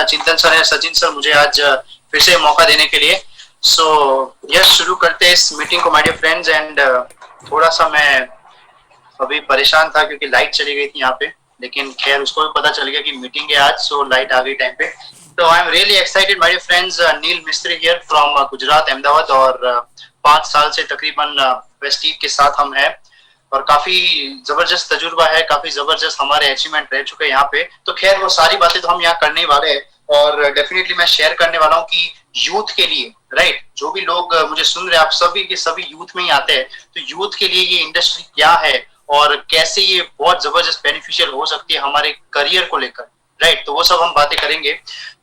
चिंतन सर है, सचिन सर, मुझे आज फिर से मौका देने के लिए। सो यस, शुरू करते हैं इस मीटिंग को माय डियर फ्रेंड्स। एंड थोड़ा सा मैं अभी परेशान था क्योंकि लाइट चली गई थी यहाँ पे, लेकिन खैर उसको भी पता चल गया कि मीटिंग है आज, सो लाइट आ गई टाइम पे। तो I am really excited my dear friends. Neel Mistry here from Gujarat Ahmedabad, और 5 साल से तकरीबन वेस्टीज के साथ हम हैं और काफी जबरदस्त तजुर्बा है, काफी जबरदस्त हमारे अचीवमेंट रह चुके हैं यहाँ पे। तो खैर वो सारी बातें तो हम यहाँ करने वाले हैं, और डेफिनेटली मैं शेयर करने वाला हूँ कि यूथ के लिए, राइट, जो भी लोग मुझे सुन रहे हैं, आप सभी के सभी यूथ में ही आते हैं, तो यूथ के लिए ये इंडस्ट्री क्या है और कैसे ये बहुत जबरदस्त बेनिफिशियल हो सकती है हमारे करियर को लेकर, राइट। तो वो सब हम बातें करेंगे।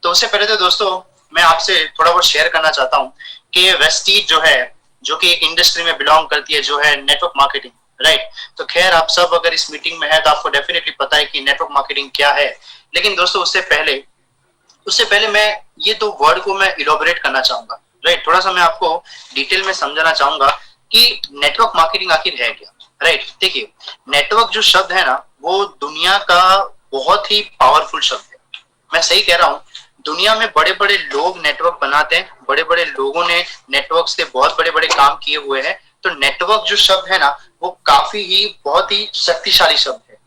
तो उससे पहले तो दोस्तों मैं आपसे थोड़ा बहुत शेयर करना चाहता हूँ कि वेस्टीज जो है, जो कि एक इंडस्ट्री में बिलोंग करती है, जो है नेटवर्क मार्केटिंग, राइट। तो खैर आप सब अगर इस मीटिंग में है तो आपको डेफिनेटली पता है कि नेटवर्क मार्केटिंग क्या है। लेकिन दोस्तों उससे पहले मैं ये दो वर्ड को मैं इलोबरेट करना चाहूंगा, राइट। थोड़ा सा मैं आपको डिटेल में समझाना चाहूंगा कि नेटवर्क मार्केटिंग आखिर है क्या, राइट। देखिए, नेटवर्क जो शब्द है ना, वो दुनिया का बहुत ही पावरफुल शब्द है। मैं सही कह रहा हूँ, दुनिया में बड़े बड़े लोग नेटवर्क बनाते हैं, बड़े बड़े लोगों ने नेटवर्क से बहुत बड़े बड़े काम किए हुए हैं। तो नेटवर्क जो शब्द है ना, वो काफी ही बहुत ही शक्तिशाली शब्द है।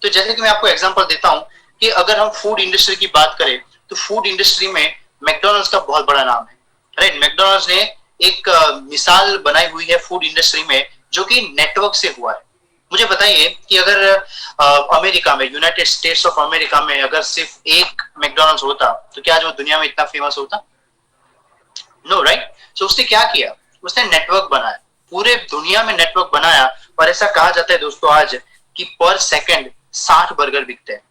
तो जैसे कि मैं आपको एग्जांपल देता हूं कि अगर हम फूड इंडस्ट्री की बात करें तो फूड इंडस्ट्री में मैकडॉनल्ड्स का बहुत बड़ा नाम है, राइट। मैकडॉनल्ड्स ने एक मिसाल बनाई हुई है फूड इंडस्ट्री में, जो कि नेटवर्क से हुआ है। मुझे बताइए कि अगर अमेरिका में, यूनाइटेड स्टेट्स ऑफ अमेरिका में अगर सिर्फ एक मैकडॉनल्ड्स होता तो क्या जो दुनिया में इतना फेमस होता? No, right. सो उसने क्या किया? उसने नेटवर्क बनाया, पूरे दुनिया में नेटवर्क बनाया। और ऐसा कहा जाता है दोस्तों आज कि पर सेकंड 60 बर्गर बिकते हैं।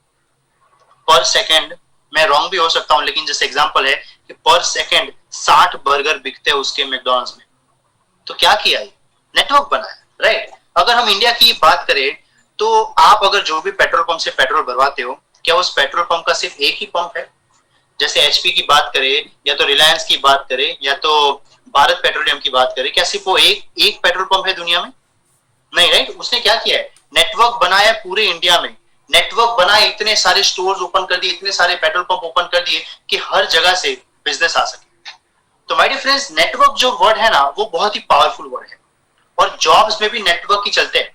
पर सेकंड, मैं रॉन्ग भी हो सकता हूं, लेकिन जैसे एग्जांपल है कि पर सेकंड 60 बर्गर बिकते हैं उसके मैकडॉनल्ड्स में। तो क्या किया? नेटवर्क बनाया, राइट। अगर हम इंडिया की बात करें तो आप अगर जो भी पेट्रोल पंप से पेट्रोल भरवाते हो, क्या उस पेट्रोल पंप का सिर्फ एक ही पंप है? जैसे एचपी की बात करें, या तो रिलायंस की बात करें, या तो भारत पेट्रोलियम की बात करें, क्या सिर्फ वो एक पेट्रोल पंप है दुनिया में? नहीं, राइट। उसने क्या किया है? नेटवर्क बनाया पूरे इंडिया में। नेटवर्क बनाए, इतने सारे स्टोर्स ओपन कर दिए, इतने सारे पेट्रोल पंप ओपन कर दिए कि हर जगह से बिजनेस आ सके। तो माय डियर फ्रेंड्स, नेटवर्क जो वर्ड है ना, वो बहुत ही पावरफुल वर्ड है। और जॉब्स में भी नेटवर्क ही चलते हैं,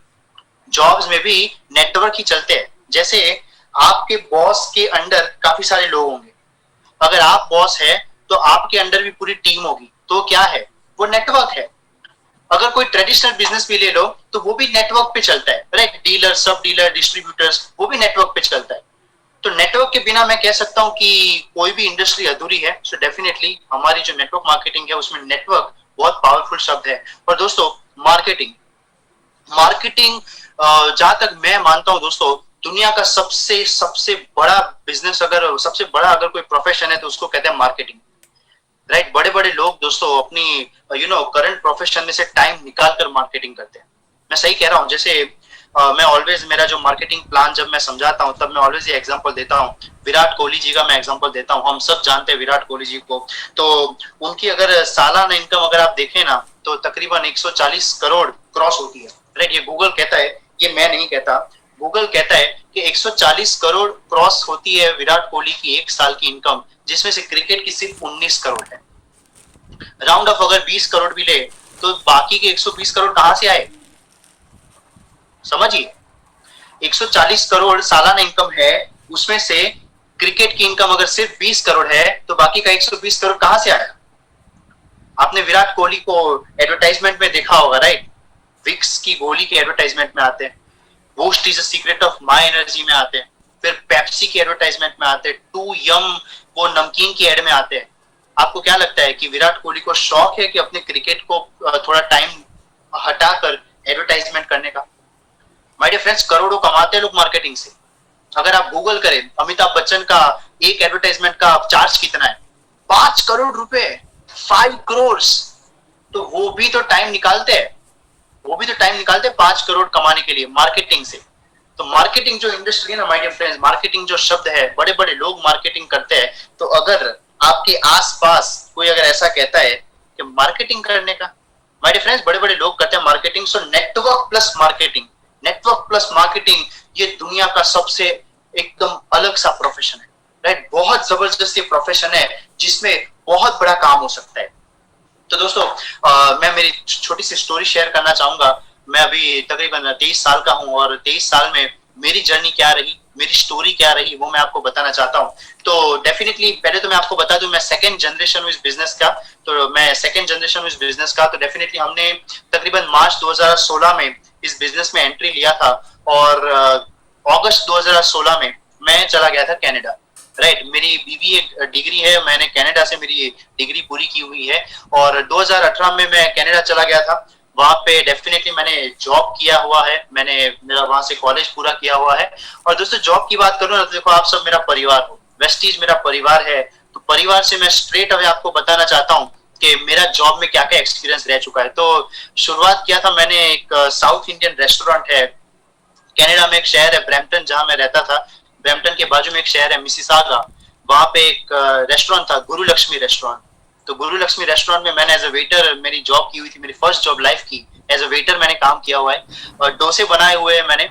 जॉब्स में भी नेटवर्क ही चलते हैं। जैसे आपके बॉस के अंडर काफी सारे लोग होंगे, अगर आप बॉस है तो आपके अंडर भी पूरी टीम होगी, तो क्या है? वो नेटवर्क है। अगर कोई ट्रेडिशनल बिजनेस भी ले लो तो वो भी नेटवर्क पे चलता है, राइट। डीलर, सब डीलर, डिस्ट्रीब्यूटर्स, वो भी नेटवर्क पे चलता है। तो नेटवर्क के बिना मैं कह सकता हूं कि कोई भी इंडस्ट्री अधूरी है। सो डेफिनेटली हमारी जो नेटवर्क मार्केटिंग है उसमें नेटवर्क बहुत पावरफुल शब्द है। और दोस्तों मार्केटिंग जहां तक मैं मानता हूं दोस्तों, दुनिया का सबसे बड़ा बिजनेस, अगर सबसे बड़ा अगर कोई प्रोफेशन है तो उसको कहते हैं मार्केटिंग, राइट। बड़े बड़े लोग दोस्तों अपनी करंट प्रोफेशन में से टाइम निकाल कर मार्केटिंग करते हैं। मैं सही कह रहा हूँ। जैसे मैं ऑलवेज, मेरा जो मार्केटिंग प्लान जब मैं समझाता हूँ तब मैं ऑलवेज ये एग्जांपल देता हूँ, विराट कोहली जी का मैं एग्जांपल देता हूँ। हम सब जानते हैं विराट कोहली जी को। तो उनकी अगर सालाना इनकम अगर आप देखें ना, तो तकरीबन 140 करोड़ क्रॉस होती है, राइट। ये गूगल कहता है, ये मैं नहीं कहता, गूगल कहता है कि 140 करोड़ क्रॉस होती है विराट कोहली की एक साल की इनकम, जिसमें से क्रिकेट की सिर्फ 19 करोड़ है। राउंड ऑफ अगर 20 करोड़ भी ले तो बाकी के 120 करोड़ कहां से आए? समझिए, 140 करोड़ सालाना इनकम है, उसमें से क्रिकेट की इनकम अगर सिर्फ 20 करोड़ है तो बाकी का 120 करोड़ कहां से आया? आपने विराट कोहली को एडवर्टाइजमेंट में देखा होगा, राइट। विक्स की गोली के एडवर्टाइजमेंट में आते हैं, boost is a secret of my energy में आते हैं, फिर पेप्सी के एडवर्टाइजमेंट में आते हैं, टू यम वो नमकीन की एड में आते हैं। आपको क्या लगता है कि विराट कोहली को शौक है कि अपने क्रिकेट को थोड़ा टाइम हटाकर एडवर्टाइजमेंट करने का? माय डियर फ्रेंड्स, करोड़ों कमाते हैं लोग मार्केटिंग से। अगर आप गूगल करें, अमिताभ बच्चन का एक एडवर्टाइजमेंट का चार्ज कितना है? 5 करोड़ रुपए, 5 करोड़। तो वो भी तो टाइम निकालते हैं, 5 करोड़ कमाने के लिए मार्केटिंग से। तो मार्केटिंग जो इंडस्ट्री है ना माय डियर फ्रेंड्स, मार्केटिंग जो शब्द है, बड़े बड़े लोग मार्केटिंग करते हैं। तो अगर आपके आसपास कोई अगर ऐसा कहता है कि मार्केटिंग करने का, माय डियर फ्रेंड्स, बड़े बड़े लोग करते हैं marketing. So network plus marketing, ये दुनिया का सबसे एकदम अलग सा प्रोफेशन है, राइट। बहुत जबरदस्त ये प्रोफेशन है जिसमें बहुत बड़ा काम हो सकता है। तो दोस्तों मैं मेरी छोटी सी स्टोरी शेयर करना चाहूंगा। मैं अभी तकरीबन 23 साल का हूं और 23 साल में मेरी जर्नी क्या रही, मेरी स्टोरी क्या रही, वो मैं आपको बताना चाहता हूं। तो डेफिनेटली पहले तो मैं आपको बता दूं, मैं सेकंड जनरेशन हूं इस बिजनेस का। तो मैं सेकंड जनरेशन हूं इस बिजनेस का। तो डेफिनेटली हमने तकरीबन मार्च 2016 में इस बिजनेस में एंट्री लिया था और अगस्त 2016 में मैं चला गया था कनाडा। राइट, मेरी बीबीए डिग्री है, मैंने कनाडा से मेरी डिग्री पूरी की हुई है और 2018 में मैं कनाडा चला गया था। वहां पे डेफिनेटली मैंने जॉब किया हुआ है, मैंने मेरा वहां से कॉलेज पूरा किया हुआ है। और दोस्तों जॉब की बात करूं ना, तो देखो आप सब मेरा परिवार हो, वेस्टीज मेरा परिवार है। तो परिवार से मैं स्ट्रेट अवे आपको बताना चाहता हूँ कि मेरा जॉब में क्या क्या एक्सपीरियंस रह चुका है। तो शुरुआत किया था मैंने, एक साउथ इंडियन रेस्टोरेंट है कनाडा में, एक शहर है ब्रैम्पटन जहां मैं रहता था। ब्रैम्पटन के बाजू में एक शहर है मिसिसागा, वहां पे एक रेस्टोरेंट था, गुरु लक्ष्मी रेस्टोरेंट। तो गुरु लक्ष्मी रेस्टोरेंट में मैंने एज अ वेटर मेरी जॉब की हुई थी, मेरी फर्स्ट जॉब लाइफ की एज अ वेटर मैंने काम किया हुआ है और डोसे बनाए हुए हैं मैंने।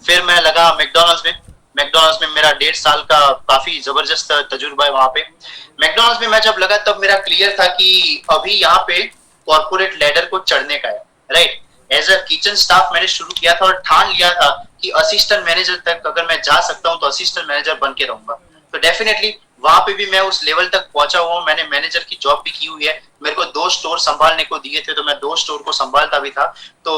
फिर मैं लगा मैकडॉनल्ड्स में। मैकडॉनल्ड्स में मेरा 1.5 साल का काफी जबरदस्त तजुर्बा है वहां पे। मैकडॉनल्ड्स में मैं जब लगा तब मेरा क्लियर था कि अभी यहाँ पे कॉर्पोरेट लैडर को चढ़ने का है। Right, as a kitchen staff मैंने शुरू किया था और ठान लिया था कि असिस्टेंट मैनेजर तक अगर मैं जा सकता हूं तो असिस्टेंट मैनेजर बन के रहूंगा। तो डेफिनेटली वहां पे भी मैं उस लेवल तक पहुंचा हुआ हूं। मैंने मैनेजर की जॉब भी की हुई है, मेरे को 2 स्टोर संभालने को दिए थे तो मैं 2 स्टोर को संभालता भी था। तो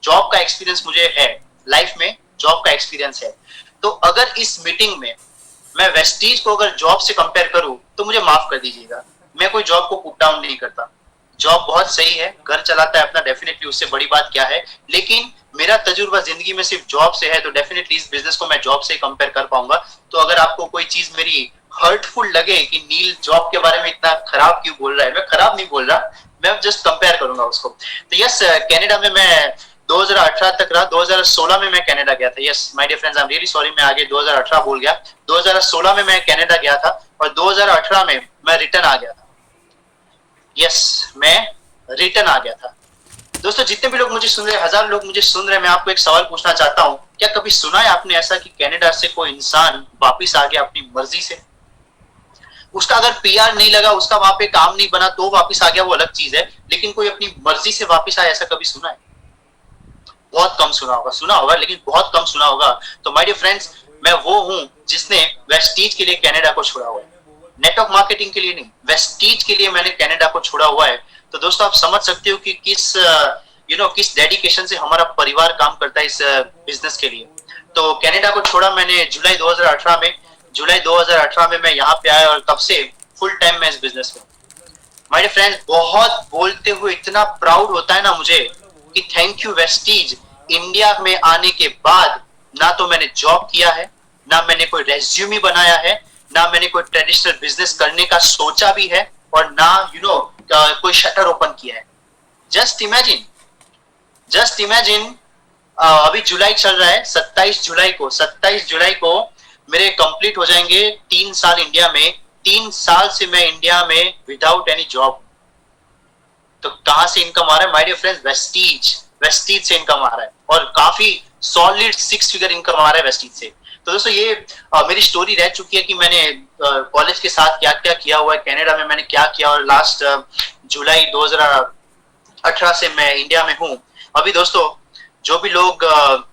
जॉब का एक्सपीरियंस मुझे है, लाइफ में जॉब का एक्सपीरियंस है। तो अगर इस मीटिंग में मैं वेस्टीज को अगर जॉब से कंपेयर करूं तो मुझे माफ कर दीजिएगा, मैं कोई जॉब को पुट डाउन नहीं करता। जॉब बहुत सही है, घर चलाता है अपना, डेफिनेटली उससे बड़ी बात क्या है। लेकिन मेरा तजुर्बा जिंदगी में सिर्फ जॉब से है, तो डेफिनेटली इस बिजनेस को मैं जॉब से कंपेयर कर पाऊंगा। तो अगर आपको कोई चीज मेरी हर्टफुल लगे कि नील जॉब के बारे में इतना खराब क्यों बोल रहा है, मैं खराब नहीं बोल रहा, मैं जस्ट कंपेयर करूंगा उसको। तो यस, कनाडा में मैं 2018 तक रहा। 2016 में मैं कनाडा गया था। Yes my dear friends, I am really sorry, मैं आगे 2018 बोल गया। 2016 में मैं कनाडा गया था और 2018 में मैं रिटर्न आ गया था। यस, मैं रिटर्न आ गया था। दोस्तों जितने भी लोग मुझे सुन रहे हैं, 1000 लोग मुझे सुन रहे हैं, मैं आपको एक सवाल पूछना चाहता हूं, क्या कभी सुना है आपने ऐसा कि कनाडा से कोई इंसान वापिस आ गया अपनी मर्जी से? उसका अगर पीआर नहीं लगा, उसका वहां पे काम नहीं बना तो वापिस आ गया, वो अलग चीज है। लेकिन कोई अपनी मर्जी से वापिस आया, ऐसा कभी सुना है? बहुत कम सुना होगा, सुना होगा लेकिन बहुत कम सुना होगा। तो माय डियर फ्रेंड्स, मैं वो हूं जिसने वेस्टीज के लिए कनाडा को छोड़ा हुआ है, नेटवर्क मार्केटिंग के लिए नहीं, वेस्टीज के लिए मैंने कनाडा को छोड़ा हुआ है। तो दोस्तों आप समझ सकते हो कि किस डेडिकेशन से हमारा परिवार काम करता है इस बिजनेस के लिए। तो कनाडा को छोड़ा मैंने जुलाई 2018 में। जुलाई 2018 में मैं यहाँ पे आया और तब से फुल टाइम मैं इस बिजनेस में। माय डियर फ्रेंड्स, बहुत बोलते हुए इतना प्राउड होता है ना मुझे कि थैंक यू वेस्टीज। इंडिया में आने के बाद ना तो मैंने जॉब किया है, ना मैंने कोई रेज्यूमे बनाया है, ना मैंने कोई ट्रेडिशनल बिजनेस करने का सोचा भी है और ना कोई शटर ओपन किया है। जस्ट इमेजिन अभी जुलाई चल रहा है, 27 जुलाई को मेरे कंप्लीट हो जाएंगे 3 साल इंडिया में। 3 साल से मैं इंडिया में विदाउट एनी जॉब। तो कहां से इनकम आ रहा है माय डियर फ्रेंड्स? वेस्टीज से इनकम आ रहा है और काफी सॉलिड 6 फिगर इनकम आ रहा है वेस्टीज से। तो दोस्तों ये मेरी स्टोरी रह चुकी है कि मैंने कॉलेज के साथ क्या क्या किया हुआ है, कनाडा में मैंने क्या किया, और लास्ट जुलाई 2018 से मैं इंडिया में हूँ। अभी दोस्तों जो भी लोग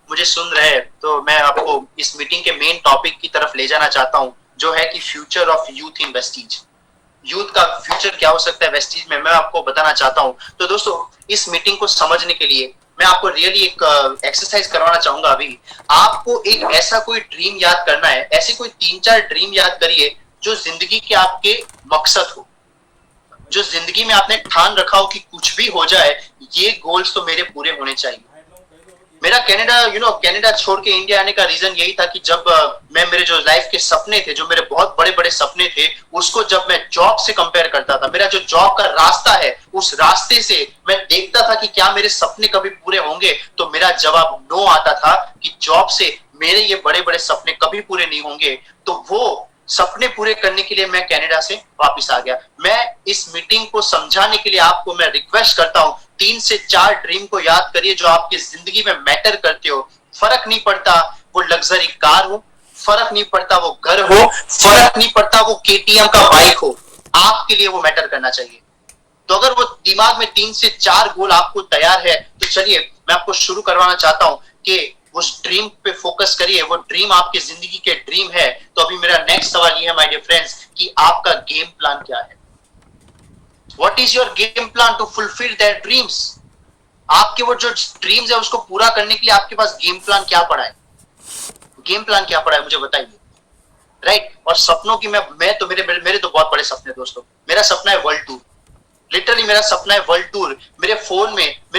मुझे सुन रहे हैं, तो मैं आपको इस मीटिंग के मेन टॉपिक की तरफ ले जाना चाहता हूँ, जो है कि future of youth in Vestige. Youth का फ्यूचर क्या हो सकता है वेस्टीज में, मैं आपको बताना चाहता हूँ। तो दोस्तों इस मीटिंग को समझने के लिए मैं आपको रियली एक एक्सरसाइज करवाना चाहूंगा। अभी आपको एक ऐसा कोई ड्रीम याद करना है, ऐसे कोई 3-4 ड्रीम याद करिए जो जिंदगी के आपके मकसद हो, जो जिंदगी में आपने ठान रखा हो कि कुछ भी हो जाए ये गोल्स तो मेरे पूरे होने चाहिए। मेरा कनाडा छोड़ के इंडिया आने का रीजन यही था कि जब मैं मेरे जो लाइफ के सपने थे, जो मेरे बहुत बड़े बड़े सपने थे, उसको जब मैं जॉब से कंपेयर करता था, मेरा जो जॉब का रास्ता है उस रास्ते से मैं देखता था कि क्या मेरे सपने कभी पूरे होंगे, तो मेरा जवाब नो आता था कि जॉब से मेरे ये बड़े बड़े सपने कभी पूरे नहीं होंगे। तो वो सपने पूरे करने के लिए मैं कनाडा से वापस आ गया। मैं इस मीटिंग को समझाने के लिए आपको मैं रिक्वेस्ट करता हूं, 3 से 4 ड्रीम को याद करिए जो आपकी जिंदगी में मैटर करते हो। फर्क नहीं पड़ता वो लग्जरी कार हो, फर्क नहीं पड़ता वो घर हो, फर्क नहीं पड़ता वो केटीएम का बाइक हो, आपके लिए वो मैटर करना चाहिए। तो अगर वो दिमाग में 3 से 4 गोल आपको तैयार है तो चलिए मैं आपको शुरू करवाना चाहता हूं कि उस ड्रीम पे फोकस करिए। वो ड्रीम आपकी जिंदगी के ड्रीम है। तो अभी मेरा नेक्स्ट सवाल ये है माय डियर फ्रेंड्स कि आपका गेम प्लान क्या है? What is your game plan to fulfil that dreams? आपके वो जो ड्रीम्स है उसको पूरा करने के लिए आपके पास गेम प्लान क्या पड़ा है? गेम प्लान क्या पड़ा है मुझे बताइए, राइट? और सपनों की मैं तो मेरे तो बहुत बड़े सपने दोस्तों। मेरा सपना है वर्ल्ड टूर, लिटरली मेरा सपना है वर्ल्ड टूर। मेरे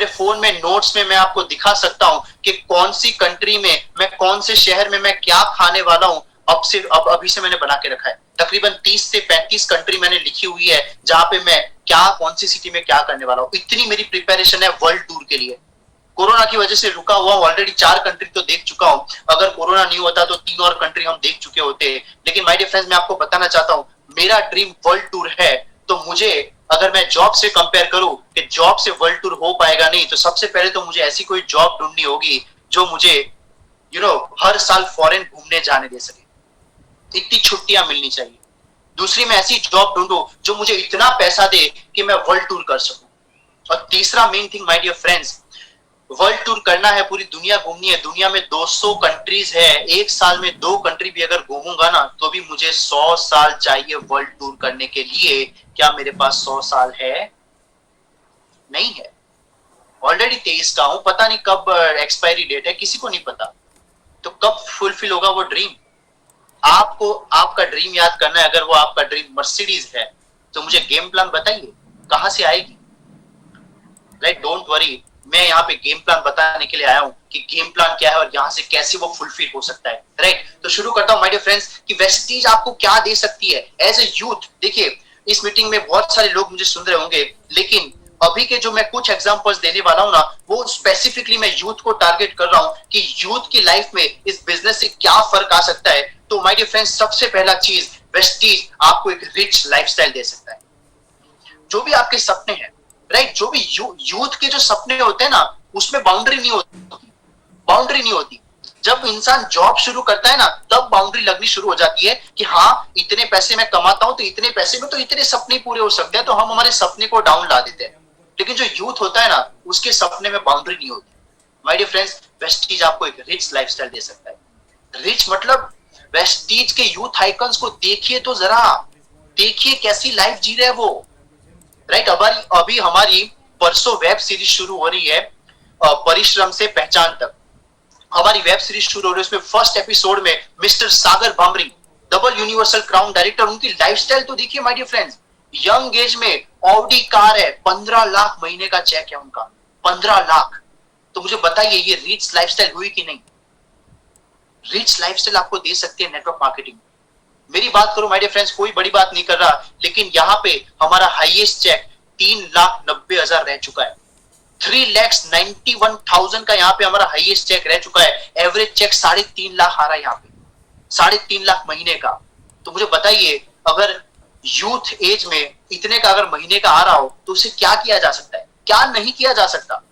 फोन में नोट्स में मैं आपको दिखा सकता हूं कि कौन सी कंट्री में मैं, कौन से शहर में मैं क्या खाने वाला हूं। अभी से मैंने बना के रखा है। तकरीबन 30 से 35 कंट्री मैंने लिखी हुई है जहां पे मैं क्या, कौन सी सिटी में क्या करने वाला हूं। इतनी मेरी प्रिपरेशन है वर्ल्ड टूर के लिए। कोरोना की वजह से रुका हुआ हूं, ऑलरेडी 4 कंट्री तो देख चुका हूं। अगर कोरोना नहीं होता तो 3 और कंट्री हम देख चुके होते। लेकिन माय डियर फ्रेंड्स मैं आपको बताना चाहता हूं मेरा ड्रीम वर्ल्ड टूर है। तो मुझे, अगर मैं जॉब से कंपेयर करूं कि जॉब से वर्ल्ड टूर हो पाएगा नहीं, तो सबसे पहले तो मुझे ऐसी कोई जॉब ढूंढनी होगी जो मुझे हर साल फॉरेन घूमने जाने दे सके। इतनी छुट्टियां मिलनी चाहिए। दूसरी मैं ऐसी जॉब ढूंढूं जो मुझे इतना पैसा दे कि मैं वर्ल्ड टूर कर सकूं। और तीसरा main thing my dear friends, world tour करना है, पूरी दुनिया घूमनी है। दुनिया में 200 कंट्रीज है। एक साल में 2 कंट्री भी अगर घूमूंगा ना तो भी मुझे 100 साल चाहिए वर्ल्ड टूर करने के लिए। क्या मेरे पास 100 साल है? नहीं है। ऑलरेडी 23 का हूं, पता नहीं कब एक्सपायरी डेट है, किसी को नहीं पता। तो कब फुलफिल होगा वो ड्रीम? आपको आपका ड्रीम याद करना है। अगर वो आपका ड्रीम मर्सिडीज है तो मुझे गेम प्लान बताइए कहां से आएगी। राइट, डोंट वरी, मैं यहाँ पे गेम प्लान बताने के लिए आया हूँ कि गेम प्लान क्या है और यहाँ से कैसे वो फुलफिल हो सकता है। राइट, तो शुरू करता हूँ माय डियर फ्रेंड्स कि वेस्टीज आपको क्या दे सकती है एज ए यूथ। देखिए इस मीटिंग में बहुत सारे लोग मुझे सुन रहे होंगे, लेकिन अभी के जो मैं कुछ एग्जांपल्स देने वाला हूं ना, वो स्पेसिफिकली मैं यूथ को टारगेट कर रहा हूं कि यूथ की लाइफ में इस बिजनेस से क्या फर्क आ सकता है। तो माय डियर फ्रेंड्स सबसे पहला चीज, वेस्टीज आपको एक रिच लाइफस्टाइल दे सकता है। जो भी आपके सपने हैं, राइट, जो भी यूथ के जो सपने होते हैं ना, उसमें बाउंड्री नहीं होती। जब इंसान जॉब शुरू करता है ना, तब बाउंड्री लगनी शुरू हो जाती है कि हाँ इतने पैसे मैं कमाता हूं तो इतने पैसे में तो इतने सपने पूरे हो सकते हैं, तो हम हमारे सपने को डाउन ला देते हैं। लेकिन जो यूथ होता है ना, उसके सपने में बाउंड्री नहीं होती। माय डियर फ्रेंड्स, वेस्टीज आपको एक रिच लाइफस्टाइल दे सकता है। रिच मतलब वेस्टीज के यूथ आइकन्स को देखिए तो जरा, देखिए कैसी लाइफ जी रहे हैं वो। राइट, अभी हमारी परसों वेब सीरीज शुरू हो रही है, परिश्रम से पहचान तक। हमारी वेब सीरीज शुरू हो रही है, उसमें फर्स्ट एपिसोड में mister Sagar Bhamri, double universal crown director, उनकी लाइफस्टाइल तो देखिए my dear friends. Young age में ऑडी कार है, 15 लाख महीने का चेक है उनका, 15 लाख। तो मुझे बताइए ये रिच लाइफस्टाइल हुई कि नहीं? रिच लाइफस्टाइल आपको दे सकती है नेटवर्क मार्केटिंग। मेरी बात करो माय डियर फ्रेंड्स, कोई बड़ी बात नहीं कर रहा, लेकिन यहाँ पे हमारा हाईएस्ट चेक 3,90,000 रह चुका है। 3,91,000 का यहाँ पे हमारा हाईएस्ट चेक रह चुका है। एवरेज चेक 3.5 लाख आ रहा है यहाँ पे, 3.5 लाख महीने का। तो मुझे बताइए अगर यूथ एज में इतने का अगर महीने का आ रहा हो तो उसे क्या किया जा सकता है, क्या नहीं किया जा सकता।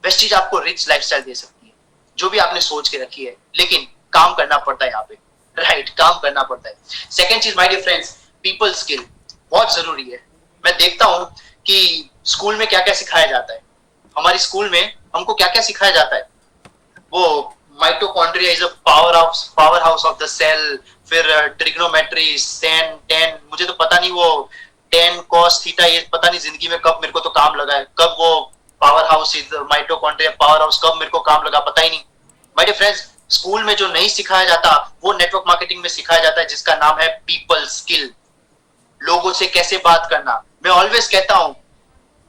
वेस्टीज आपको रिच लाइफस्टाइल दे सकती है, जो भी आपने सोच के रखी है, लेकिन काम करना पड़ता है यहाँ पे। राइट, काम करना पड़ता है। सेकेंड चीज my dear friends, people skill बहुत जरूरी है। मैं देखता हूं कि स्कूल में क्या क्या सिखाया जाता है। हमारी स्कूल में हमको क्या क्या सिखाया जाता है, वो mitochondria is a power house of the cell, फिर ट्रिग्नोमेट्री, टेन, मुझे तो पता नहीं वो टेन कॉस थीटा, ये पता नहीं जिंदगी में कब मेरे को तो काम लगा है, कब वो power house is mitochondria power house कब मेरे को काम लगा पता ही नहीं। माय डियर फ्रेंड्स, स्कूल में जो नहीं सिखाया जाता वो नेटवर्क मार्केटिंग में सिखाया जाता है, जिसका नाम है पीपल स्किल। लोगों से कैसे बात करना। मैं ऑलवेज कहता हूं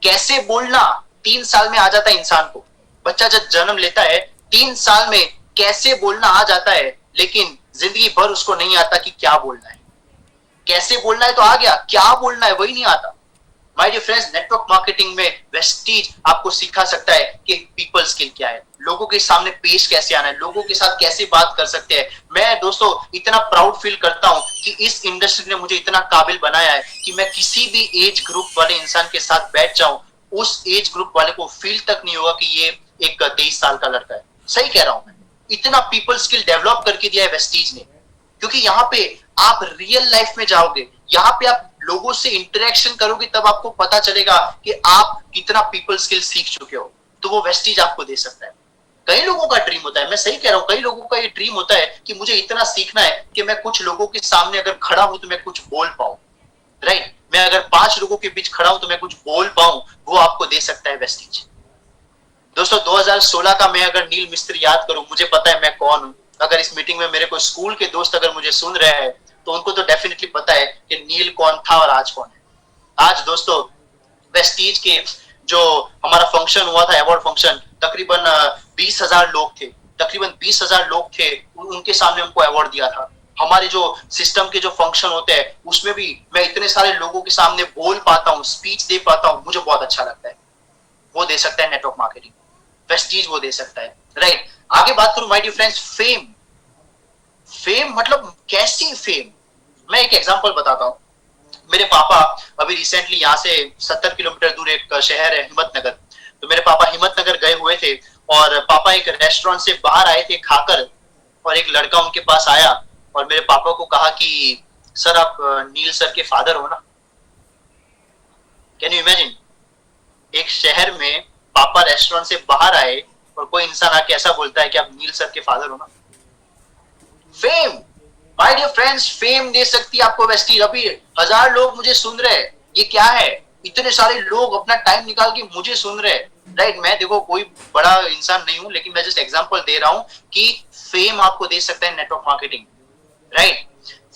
कैसे बोलना 3 साल में आ जाता है इंसान को। बच्चा जब जन्म लेता है 3 साल में कैसे बोलना आ जाता है, लेकिन जिंदगी भर उसको नहीं आता कि क्या बोलना है। कैसे बोलना है तो आ गया, क्या बोलना है वही नहीं आता। My dear friends, network marketing में वेस्टीज आपको सिखा सकता है कि पीपल स्किल क्या है, लोगों के सामने पेश कैसे आना है, लोगों के साथ कैसे बात कर सकते हैं। मैं दोस्तों इतना प्राउड फील करता हूं कि इस इंडस्ट्री ने मुझे इतना काबिल बनाया है कि मैं किसी भी एज ग्रुप वाले इंसान के साथ बैठ जाऊं, उस एज ग्रुप वाले को फील तक नहीं होगा कि ये एक 23 साल का लड़का है। सही कह रहा हूं मैं। इतना पीपल स्किल डेवलप करके दिया है वेस्टीज ने। क्योंकि यहाँ पे आप रियल लाइफ में जाओगे, यहाँ पे आप लोगों से इंटरेक्शन करोगे, तब आपको पता चलेगा कि आप कितना पीपल स्किल सीख चुके हो। तो वो वेस्टीज आपको दे सकता है। कई लोगों का ड्रीम होता है, मैं सही कह रहा हूं, कई लोगों का ये ड्रीम होता है कि मुझे इतना सीखना है कि मैं कुछ लोगों के सामने अगर खड़ा हूं तो मैं कुछ बोल पाऊं, राइट। मैं अगर 5 लोगों के बीच खड़ा हूं तो मैं कुछ बोल पाऊं, वो आपको दे सकता है वेस्टीज। दोस्तों 2016 का मैं अगर नील मिस्त्री याद करूं, मुझे पता है मैं कौन हूं। अगर इस मीटिंग में मेरे कोई स्कूल के दोस्त अगर मुझे सुन रहे हैं तो उनको तो डेफिनेटली पता है कि नील कौन था और आज कौन है। आज दोस्तों वेस्टीज के जो हमारा फंक्शन हुआ था, अवार्ड फंक्शन, तकरीबन 20,000 लोग थे, तकरीबन 20,000 लोग थे, उनके सामने हमको अवार्ड दिया था। हमारे जो सिस्टम के जो फंक्शन होते हैं उसमें भी मैं इतने सारे लोगों के सामने बोल पाता हूँ, स्पीच दे पाता हूँ, मुझे बहुत अच्छा लगता है। वो दे सकता है नेटवर्क मार्केटिंग, वेस्टीज वो दे सकता है, राइट। आगे बात करूं my dear friends, fame. Fame मतलब कैसी फेम, मैं एक एग्जांपल बताता हूं। मेरे पापा अभी रिसेंटली यहाँ से 70 किलोमीटर दूर एक शहर है हिम्मतनगर, तो मेरे पापा हिम्मतनगर गए हुए थे और पापा एक रेस्टोरेंट से बाहर आए थे खाकर, और एक लड़का उनके पास आया और मेरे पापा को कहा कि सर आप नील सर के फादर हो ना। कैन यू इमेजिन, एक शहर में पापा रेस्टोरेंट से बाहर आए और कोई इंसान आके ऐसा बोलता है कि आप नील सर के फादर हो ना। Fame, my dear friends, fame दे सकती है आपको वेस्टीज। अभी 1000 लोग मुझे सुन रहे हैं, ये क्या है, इतने सारे लोग अपना टाइम निकाल के मुझे सुन रहे हैं, राइट। मैं देखो कोई बड़ा इंसान नहीं हूं, लेकिन मैं जस्ट एग्जांपल दे रहा हूं कि फेम आपको दे सकता है नेटवर्क मार्केटिंग, राइट।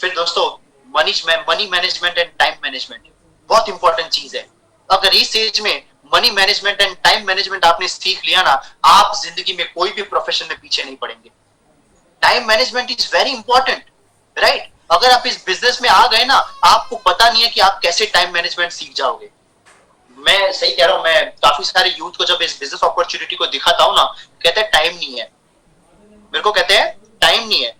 फिर दोस्तों money management and time management बहुत इंपॉर्टेंट चीज है। अगर इस एज में money management and time management आपने सीख लिया ना, आप जिंदगी में कोई भी प्रोफेशन में पीछे नहीं पड़ेंगे। Time management is very important, right. अगर आप इस बिजनेस में आ गए ना, आपको पता नहीं है कि आप कैसे टाइम मैनेजमेंट सीख जाओगे। मैं सही कह रहा हूं, मैं काफी सारे यूथ को जब इस बिजनेस अपॉर्चुनिटी को दिखाता हूं ना, कहते हैं टाइम नहीं है, मेरे को कहते हैं टाइम नहीं है।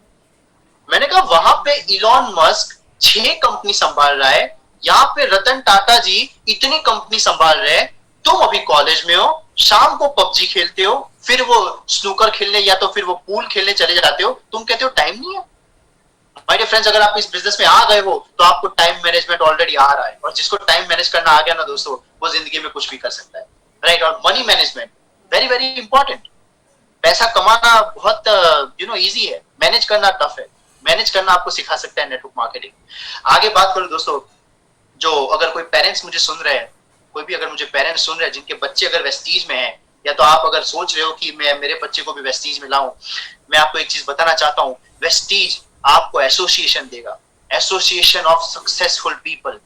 मैंने कहा वहां पे इलॉन मस्क 6 कंपनी संभाल रहा है, यहाँ पे रतन टाटा जी इतनी कंपनी संभाल रहे हैं, तुम अभी कॉलेज में हो, शाम को पबजी खेलते हो, फिर वो स्नूकर खेलने या तो फिर वो पूल खेलने चले जाते हो, तुम कहते हो टाइम नहीं है। माय डियर फ्रेंड्स, अगर आप इस बिजनेस में आ गए हो तो आपको टाइम मैनेजमेंट ऑलरेडी आ रहा है, और जिसको टाइम मैनेज करना आ गया ना दोस्तों, वो जिंदगी में कुछ भी कर सकता है, राइट। और money management very very important. पैसा कमाना बहुत इजी है, मैनेज करना टफ है। मैनेज करना आपको सिखा सकता है नेटवर्क मार्केटिंग। आगे बात करूं दोस्तों, जो अगर कोई पेरेंट्स मुझे सुन रहे हैं, कोई भी अगर मुझे पेरेंट्स सुन रहे हैं जिनके बच्चे अगर वेस्टीज में हैं, या तो आप अगर सोच रहे हो कि मैं मेरे बच्चे को भी वेस्टीज में लाऊं, मैं आपको एक चीज बताना चाहता हूं, वेस्टीज आपको एसोसिएशन देगा, association of successful people.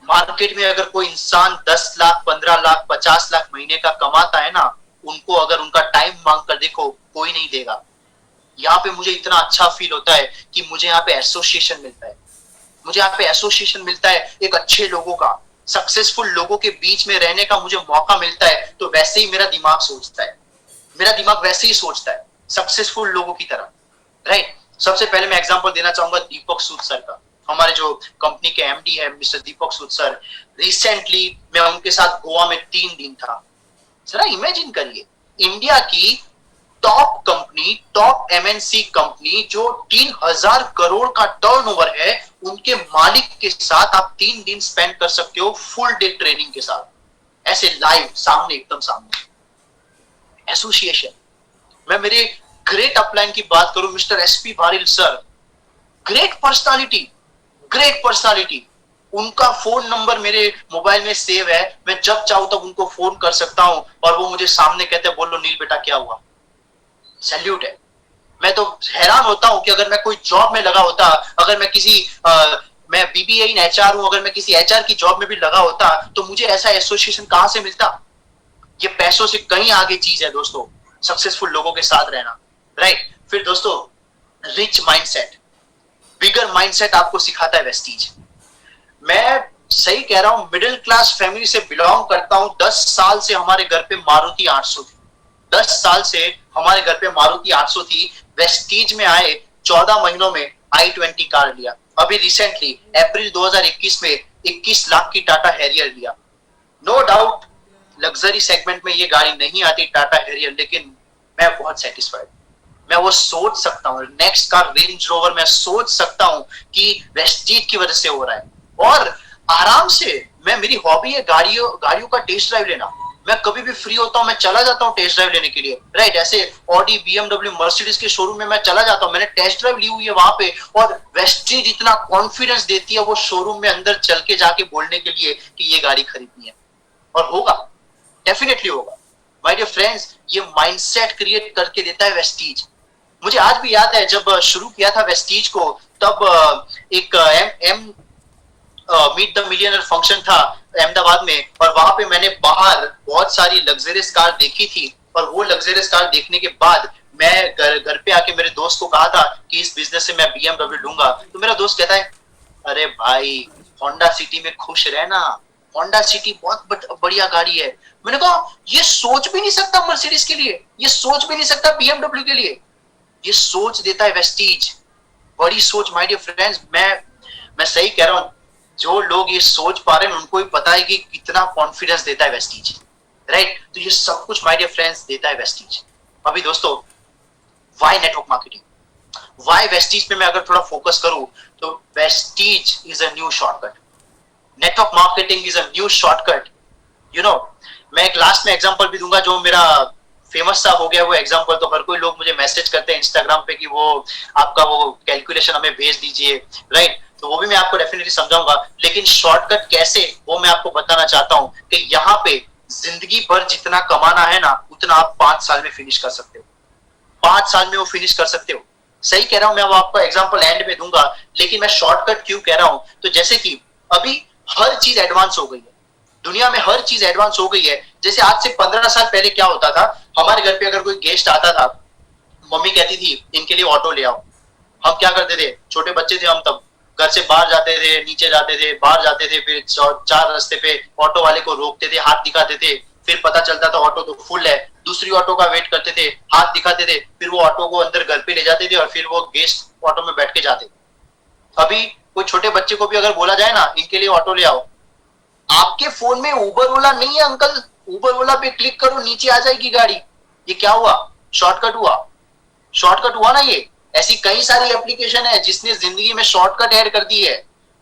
Market में अगर कोई इंसान 10 लाख 15 लाख 50 लाख महीने का कमाता है ना, उनको अगर उनका टाइम मांग कर देखो, कोई नहीं देगा। यहाँ पे मुझे इतना अच्छा फील होता है कि मुझे यहाँ पे एसोसिएशन मिलता है, मुझे यहाँ पे एसोसिएशन मिलता है एक अच्छे लोगों का, सक्सेसफुल लोगों के बीच में रहने का मुझे मौका मिलता है। तो वैसे ही मेरा दिमाग सोचता है, मेरा दिमाग वैसे ही सोचता है सक्सेसफुल लोगों की तरह, राइट। सबसे पहले मैं एग्जांपल देना चाहूंगा दीपक सूद सर का। हमारे जो कंपनी के एमडी है मिस्टर दीपक सूद सर, रिसेंटली मैं उनके साथ गोवा में 3 दिन था। जरा इमेजिन करिए, इंडिया की top company, top MNC company जो 3000 करोड़ का टर्नओवर है, उनके मालिक के साथ आप 3 दिन स्पेंड कर सकते हो फुल डे ट्रेनिंग के साथ, ऐसे लाइव सामने, एकदम सामने। एसोसिएशन। मैं मेरे ग्रेट अपलाइन की बात करूं, mister SP Bharil sir, great personality, great personality. उनका फोन नंबर मेरे मोबाइल में सेव है, मैं जब चाहूं तब उनको फोन कर सकता हूं और वो मुझे सामने कहते हैं बोलो नील बेटा क्या हुआ। सैल्यूट है। मैं तो हैरान होता हूं कि अगर मैं कोई जॉब में लगा होता, अगर मैं किसी मैं बीबीए इन एचआर हूं, अगर मैं किसी एचआर की जॉब में भी लगा होता, तो मुझे ऐसा एसोसिएशन कहां से मिलता। ये पैसों से कहीं आगे चीज है दोस्तों, सक्सेसफुल लोगों के साथ रहना, राइट। फिर दोस्तों रिच माइंडसेट, बिगर माइंडसेट आपको सिखाता है वेस्टीज। मैं सही कह रहा हूं, मिडिल क्लास फैमिली से बिलोंग करता हूं। 10 साल से हमारे घर पे मारुति 800 थी, 10 साल से हमारे घर पे मारुति 800 थी। वेस्टीज में आए 14 महीनों में i20 कार लिया। अभी रिसेंटली अप्रैल 2021 में 21 लाख की टाटा हैरियर लिया। नो डाउट लग्जरी सेगमेंट में ये गाड़ी नहीं आती टाटा हैरियर, लेकिन मैं बहुत सेटिस्फाइड, मैं वो सोच सकता हूँ, नेक्स्ट कार रेंज रोवर मैं सोच सकता हूँ कि वेस्टीज की वजह से हो रहा है। और आराम से मेरी हॉबी है गाड़ियों का टेस्ट ड्राइव लेना। मैं कभी भी फ्री होता हूँ, मैं चला जाता हूँ टेस्ट ड्राइव लेने के लिए, राइट। ऐसे ऑडी, बीएमडब्ल्यू, मर्सिडीज के शोरूम में मैं चला जाता हूँ, मैंने टेस्ट ड्राइव ली हुई है वहां पे। और वेस्टीज इतना कॉन्फिडेंस देती है वो शोरूम में अंदर चल के जाके बोलने के लिए कि ये गाड़ी खरीदनी है, और होगा, डेफिनेटली होगा। माय डियर फ्रेंड्स, ये माइंडसेट क्रिएट करके देता है वेस्टीज। मुझे आज भी याद है जब शुरू किया था वेस्टीज को, तब एक एम मीट द मिलियनर फंक्शन था अहमदाबाद में, और वहां पे मैंने बाहर बहुत सारी लग्जरियस कार देखी थी। और वो लग्जरियस कार देखने के बाद मैं घर पे आके मेरे दोस्त को कहा था कि इस बिजनेस से मैं बीएमडब्ल्यू लूंगा। तो मेरा दोस्त कहता है, अरे भाई होंडा सिटी में खुश रहना, होंडा सिटी बहुत बढ़िया गाड़ी है। मैंने कहा ये सोच भी नहीं सकता मर्सिडीज के लिए, ये सोच भी नहीं सकता बीएमडब्ल्यू के लिए, ये सोच देता है वेस्टीज। बड़ी सोच माय डियर फ्रेंड्स। मैं सही कह रहा हूं, जो लोग ये सोच पा रहे हैं उनको ही पता है कि कितना कॉन्फिडेंस देता है वेस्टीज, राइट। तो ये सब कुछ माय डियर फ्रेंड्स देता है वेस्टीज। अभी दोस्तों, why network marketing, why Vestige पे मैं अगर थोड़ा फोकस करूं, तो Vestige is a new shortcut, network marketing is a new shortcut. You know, मैं एक लास्ट में एग्जांपल भी दूंगा जो मेरा फेमस सा हो गया वो एग्जांपल। तो हर कोई लोग मुझे मैसेज करते हैं इंस्टाग्राम पे कि वो आपका वो कैलकुलेशन हमें भेज दीजिए, राइट। तो वो भी मैं आपको डेफिनेटली समझाऊंगा, लेकिन शॉर्टकट कैसे वो मैं आपको बताना चाहता हूं कि यहाँ पे जिंदगी भर जितना कमाना है ना, उतना आप 5 साल में फिनिश कर सकते हो। 5 साल में वो फिनिश कर सकते हो। सही कह रहा हूं मैं, वो आपको एग्जांपल एंड में दूंगा, लेकिन मैं शॉर्टकट क्यों कह रहा हूं, तो जैसे कि अभी हर चीज एडवांस हो गई है, दुनिया में हर चीज एडवांस हो गई है। जैसे आज से 15 साल पहले क्या होता था, हमारे घर पे अगर कोई गेस्ट आता था, मम्मी कहती थी इनके लिए ऑटो ले आओ। हम क्या करते थे, छोटे बच्चे थे हम, तब घर से बाहर जाते थे, नीचे जाते थे, बाहर जाते थे, फिर 4 रास्ते पे ऑटो वाले को रोकते थे, हाथ दिखाते थे, फिर पता चलता था ऑटो तो फुल है, दूसरी ऑटो का वेट करते थे, हाथ दिखाते थे, फिर वो ऑटो को अंदर घर पे ले जाते थे और फिर वो गेस्ट ऑटो में बैठ के जाते। अभी कोई छोटे बच्चे को भी अगर बोला जाए ना इनके लिए ऑटो ले आओ, आपके फोन में उबर ओला नहीं है अंकल, उबर ओला पे क्लिक करो नीचे आ जाएगी गाड़ी। ये क्या हुआ, शॉर्टकट हुआ, शॉर्टकट हुआ ना। ये ऐसी कई सारी एप्लीकेशन है जिसने जिंदगी में शॉर्टकट ऐड कर दी है।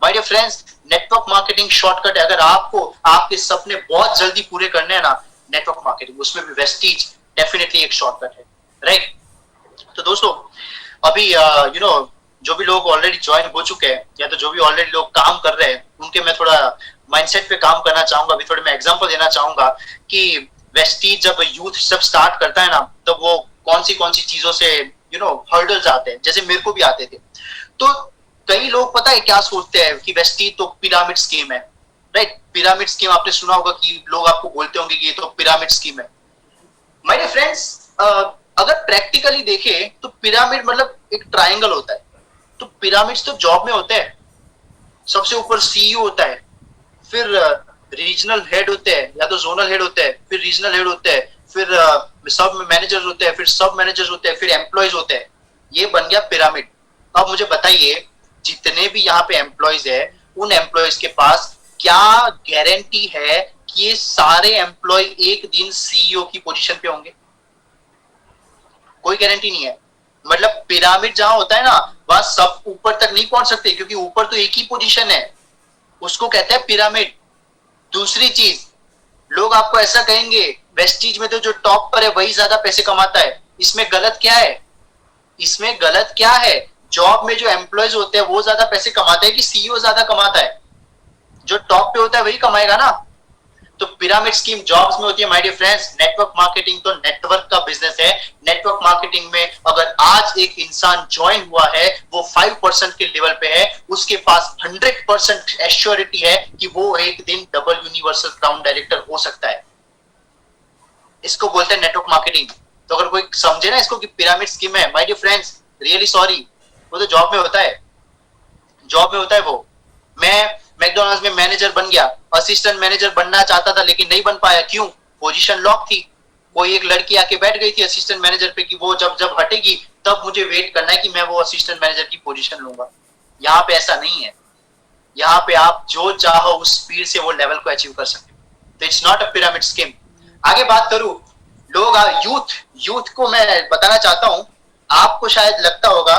My dear friends, network marketing shortcut है। अगर आपको आपके सपने बहुत जल्दी पूरे करने हैं ना, नेटवर्क मार्केटिंग, उसमें भी वेस्टीज डेफिनेटली एक शॉर्टकट है, राइट। तो दोस्तों, अभी जो भी लोग ऑलरेडी ज्वाइन हो चुके हैं, या तो जो भी ऑलरेडी लोग काम कर रहे हैं, उनके मैं थोड़ा माइंडसेट पे काम करना चाहूंगा। अभी थोड़े मैं एग्जांपल देना चाहूंगा कि वेस्टीज जब यूथ जब स्टार्ट करता है ना, तब तो वो कौन सी चीजों से हर्डल्स आते हैं, जैसे मेरे को भी आते थे। तो कई लोग पता है क्या सोचते हैं कि वेस्टीज तो पिरामिड स्कीम है, राइट। पिरामिड स्कीम आपने सुना होगा कि लोग आपको बोलते होंगे कि ये तो पिरामिड स्कीम है। माय डियर फ्रेंड्स, अगर प्रैक्टिकली देखे तो पिरामिड मतलब एक ट्रायंगल होता है। तो पिरामिड्स तो जॉब में होते हैं, सबसे ऊपर सीईओ होता है, फिर रीजनल हेड होते हैं या तो जोनल हेड होते हैं, फिर रीजनल हेड होते हैं, फिर सब मैनेजर्स होते हैं, फिर सब मैनेजर्स होते हैं, फिर एम्प्लॉयज होते हैं। ये बन गया पिरामिड। अब मुझे बताइए, जितने भी यहाँ पे एम्प्लॉयज है, उन एम्प्लॉयज के पास क्या गारंटी है कि ये सारे एम्प्लॉय एक दिन सीईओ की पोजीशन पे होंगे? कोई गारंटी नहीं है। मतलब पिरामिड जहां होता है ना, वहां सब ऊपर तक नहीं पहुंच सकते, क्योंकि ऊपर तो एक ही पोजीशन है, उसको कहते हैं पिरामिड। दूसरी चीज, लोग आपको ऐसा कहेंगे वेस्टीज में तो जो टॉप पर है वही ज्यादा पैसे कमाता है। इसमें गलत क्या है? इसमें गलत क्या है? जॉब में जो एम्प्लॉयज होते हैं वो ज्यादा पैसे कमाते हैं कि सीईओ ज्यादा कमाता है? जो टॉप पे होता है वही कमाएगा ना। तो पिरामिड स्कीम जॉब्स में होती है my dear friends. Network marketing तो नेटवर्क का बिजनेस है। नेटवर्क मार्केटिंग में अगर आज एक इंसान ज्वाइन हुआ है, वो 5% के लेवल पे है, उसके पास 100% एश्योरिटी है कि वो एक दिन डबल यूनिवर्सल क्राउन डायरेक्टर हो सकता है। इसको बोलते हैं नेटवर्क मार्केटिंग। तो अगर कोई समझे ना इसको कि पिरामिड स्कीम है, my dear friends, really sorry, वो तो जॉब में होता है, जॉब में होता है वो। मैं मैकडॉनल्ड्स में मैनेजर बन गया, असिस्टेंट मैनेजर बनना चाहता था लेकिन नहीं बन पाया। क्यों? पोजीशन लॉक थी। कोई एक लड़की आके बैठ गई थी असिस्टेंट मैनेजर पे कि वो जब हटेगी तब मुझे वेट करना है कि मैं वो असिस्टेंट मैनेजर की पोजीशन लूंगा। यहाँ पे ऐसा नहीं है। यहाँ पे आप जो चाहो उस स्पीड से वो लेवल को अचीव कर सकते हो। तो it's not a pyramid scheme. आगे बात करूं, लोग यूथ को मैं बताना चाहता हूं आपको शायद लगता होगा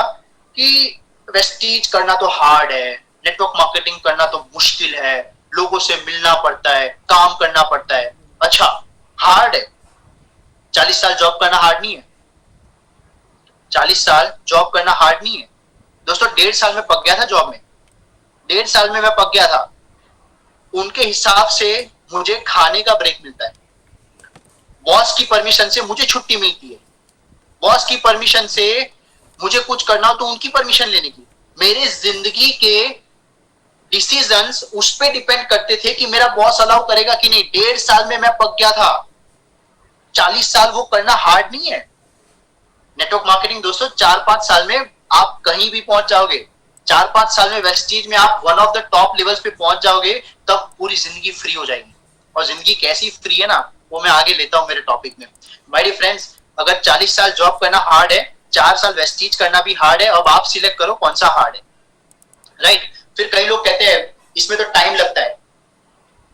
कि वेस्टीज करना तो हार्ड है, नेटवर्क मार्केटिंग करना तो मुश्किल है, लोगों से मिलना पड़ता है, काम करना पड़ता है। अच्छा, हार्ड है? 40 साल जॉब करना हार्ड नहीं है? 40 साल जॉब करना हार्ड नहीं है दोस्तों। 1.5 साल में पक गया था जॉब में, 1.5 साल में मैं पक गया था। उनके हिसाब से मुझे खाने का ब्रेक मिलता है, बॉस की परमिशन से मुझे छुट्टी मिलती है, बॉस की परमिशन से मुझे कुछ करना हो तो उनकी परमिशन लेने की। मेरे जिंदगी के डिसीजंस उस पर डिपेंड करते थे कि मेरा बॉस अलाउ करेगा कि नहीं। 1.5 साल में मैं पक गया था, 40 साल वो करना हार्ड नहीं है। नेटवर्क मार्केटिंग दोस्तों 4-5 साल में आप कहीं भी पहुंच जाओगे। 4-5 साल में वेस्टीज में आप one of the top levels पे पहुंच जाओगे, तब पूरी जिंदगी फ्री हो जाएगी। और जिंदगी कैसी फ्री है ना, वो मैं आगे लेता हूं मेरे टॉपिक में। माय डियर फ्रेंड्स, अगर 40 साल जॉब करना हार्ड है, 4 साल वेस्टीज करना भी हार्ड है। अब आप सिलेक्ट करो कौन सा हार्ड है, राइट। फिर कई लोग कहते हैं इसमें तो टाइम लगता है।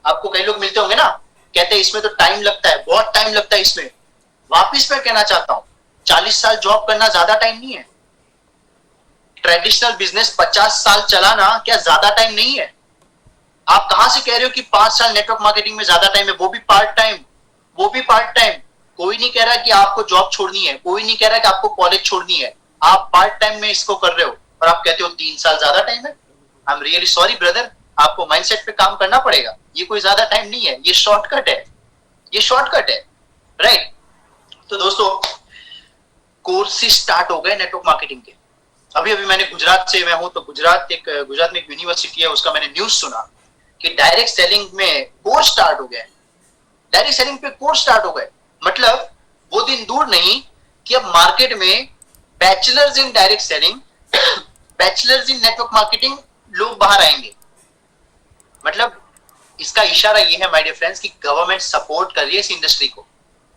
आपको कई लोग मिलते होंगे ना, कहते हैं इसमें तो टाइम लगता है, बहुत टाइम लगता है इसमें। वापिस मैं कहना चाहता हूं, 40 साल जॉब करना ज्यादा टाइम नहीं है। ट्रेडिशनल बिजनेस 50 साल चलाना क्या ज्यादा टाइम नहीं है? आप कहां से कह रहे हो कि 5 साल नेटवर्क मार्केटिंग में ज्यादा टाइम है, वो भी पार्ट टाइम, वो भी पार्ट टाइम। कोई नहीं कह रहा कि आपको जॉब छोड़नी है, कोई नहीं कह रहा कि आपको कॉलेज छोड़नी है। आप पार्ट टाइम में इसको कर रहे हो और आप कहते हो 3 साल ज्यादा टाइम है। आई एम रियली सॉरी ब्रदर, आपको माइंडसेट पे काम करना पड़ेगा। ये कोई ज्यादा टाइम नहीं है, ये शॉर्टकट है, ये शॉर्टकट है, राइट। तो दोस्तों कोर्सेज स्टार्ट हो गए नेटवर्क मार्केटिंग के। अभी अभी मैंने गुजरात से, मैं हूं तो गुजरात में एक यूनिवर्सिटी है, उसका मैंने न्यूज सुना कि डायरेक्ट सेलिंग में कोर्स स्टार्ट हो गए। डायरेक्ट सेलिंग पे कोर्स स्टार्ट हो गए, मतलब वो दिन दूर नहीं कि अब मार्केट में bachelors in direct selling, bachelors in network marketing लोग बाहर आएंगे। मतलब इसका इशारा ये है माय डियर फ्रेंड्स कि गवर्नमेंट सपोर्ट कर रही है इस इंडस्ट्री को।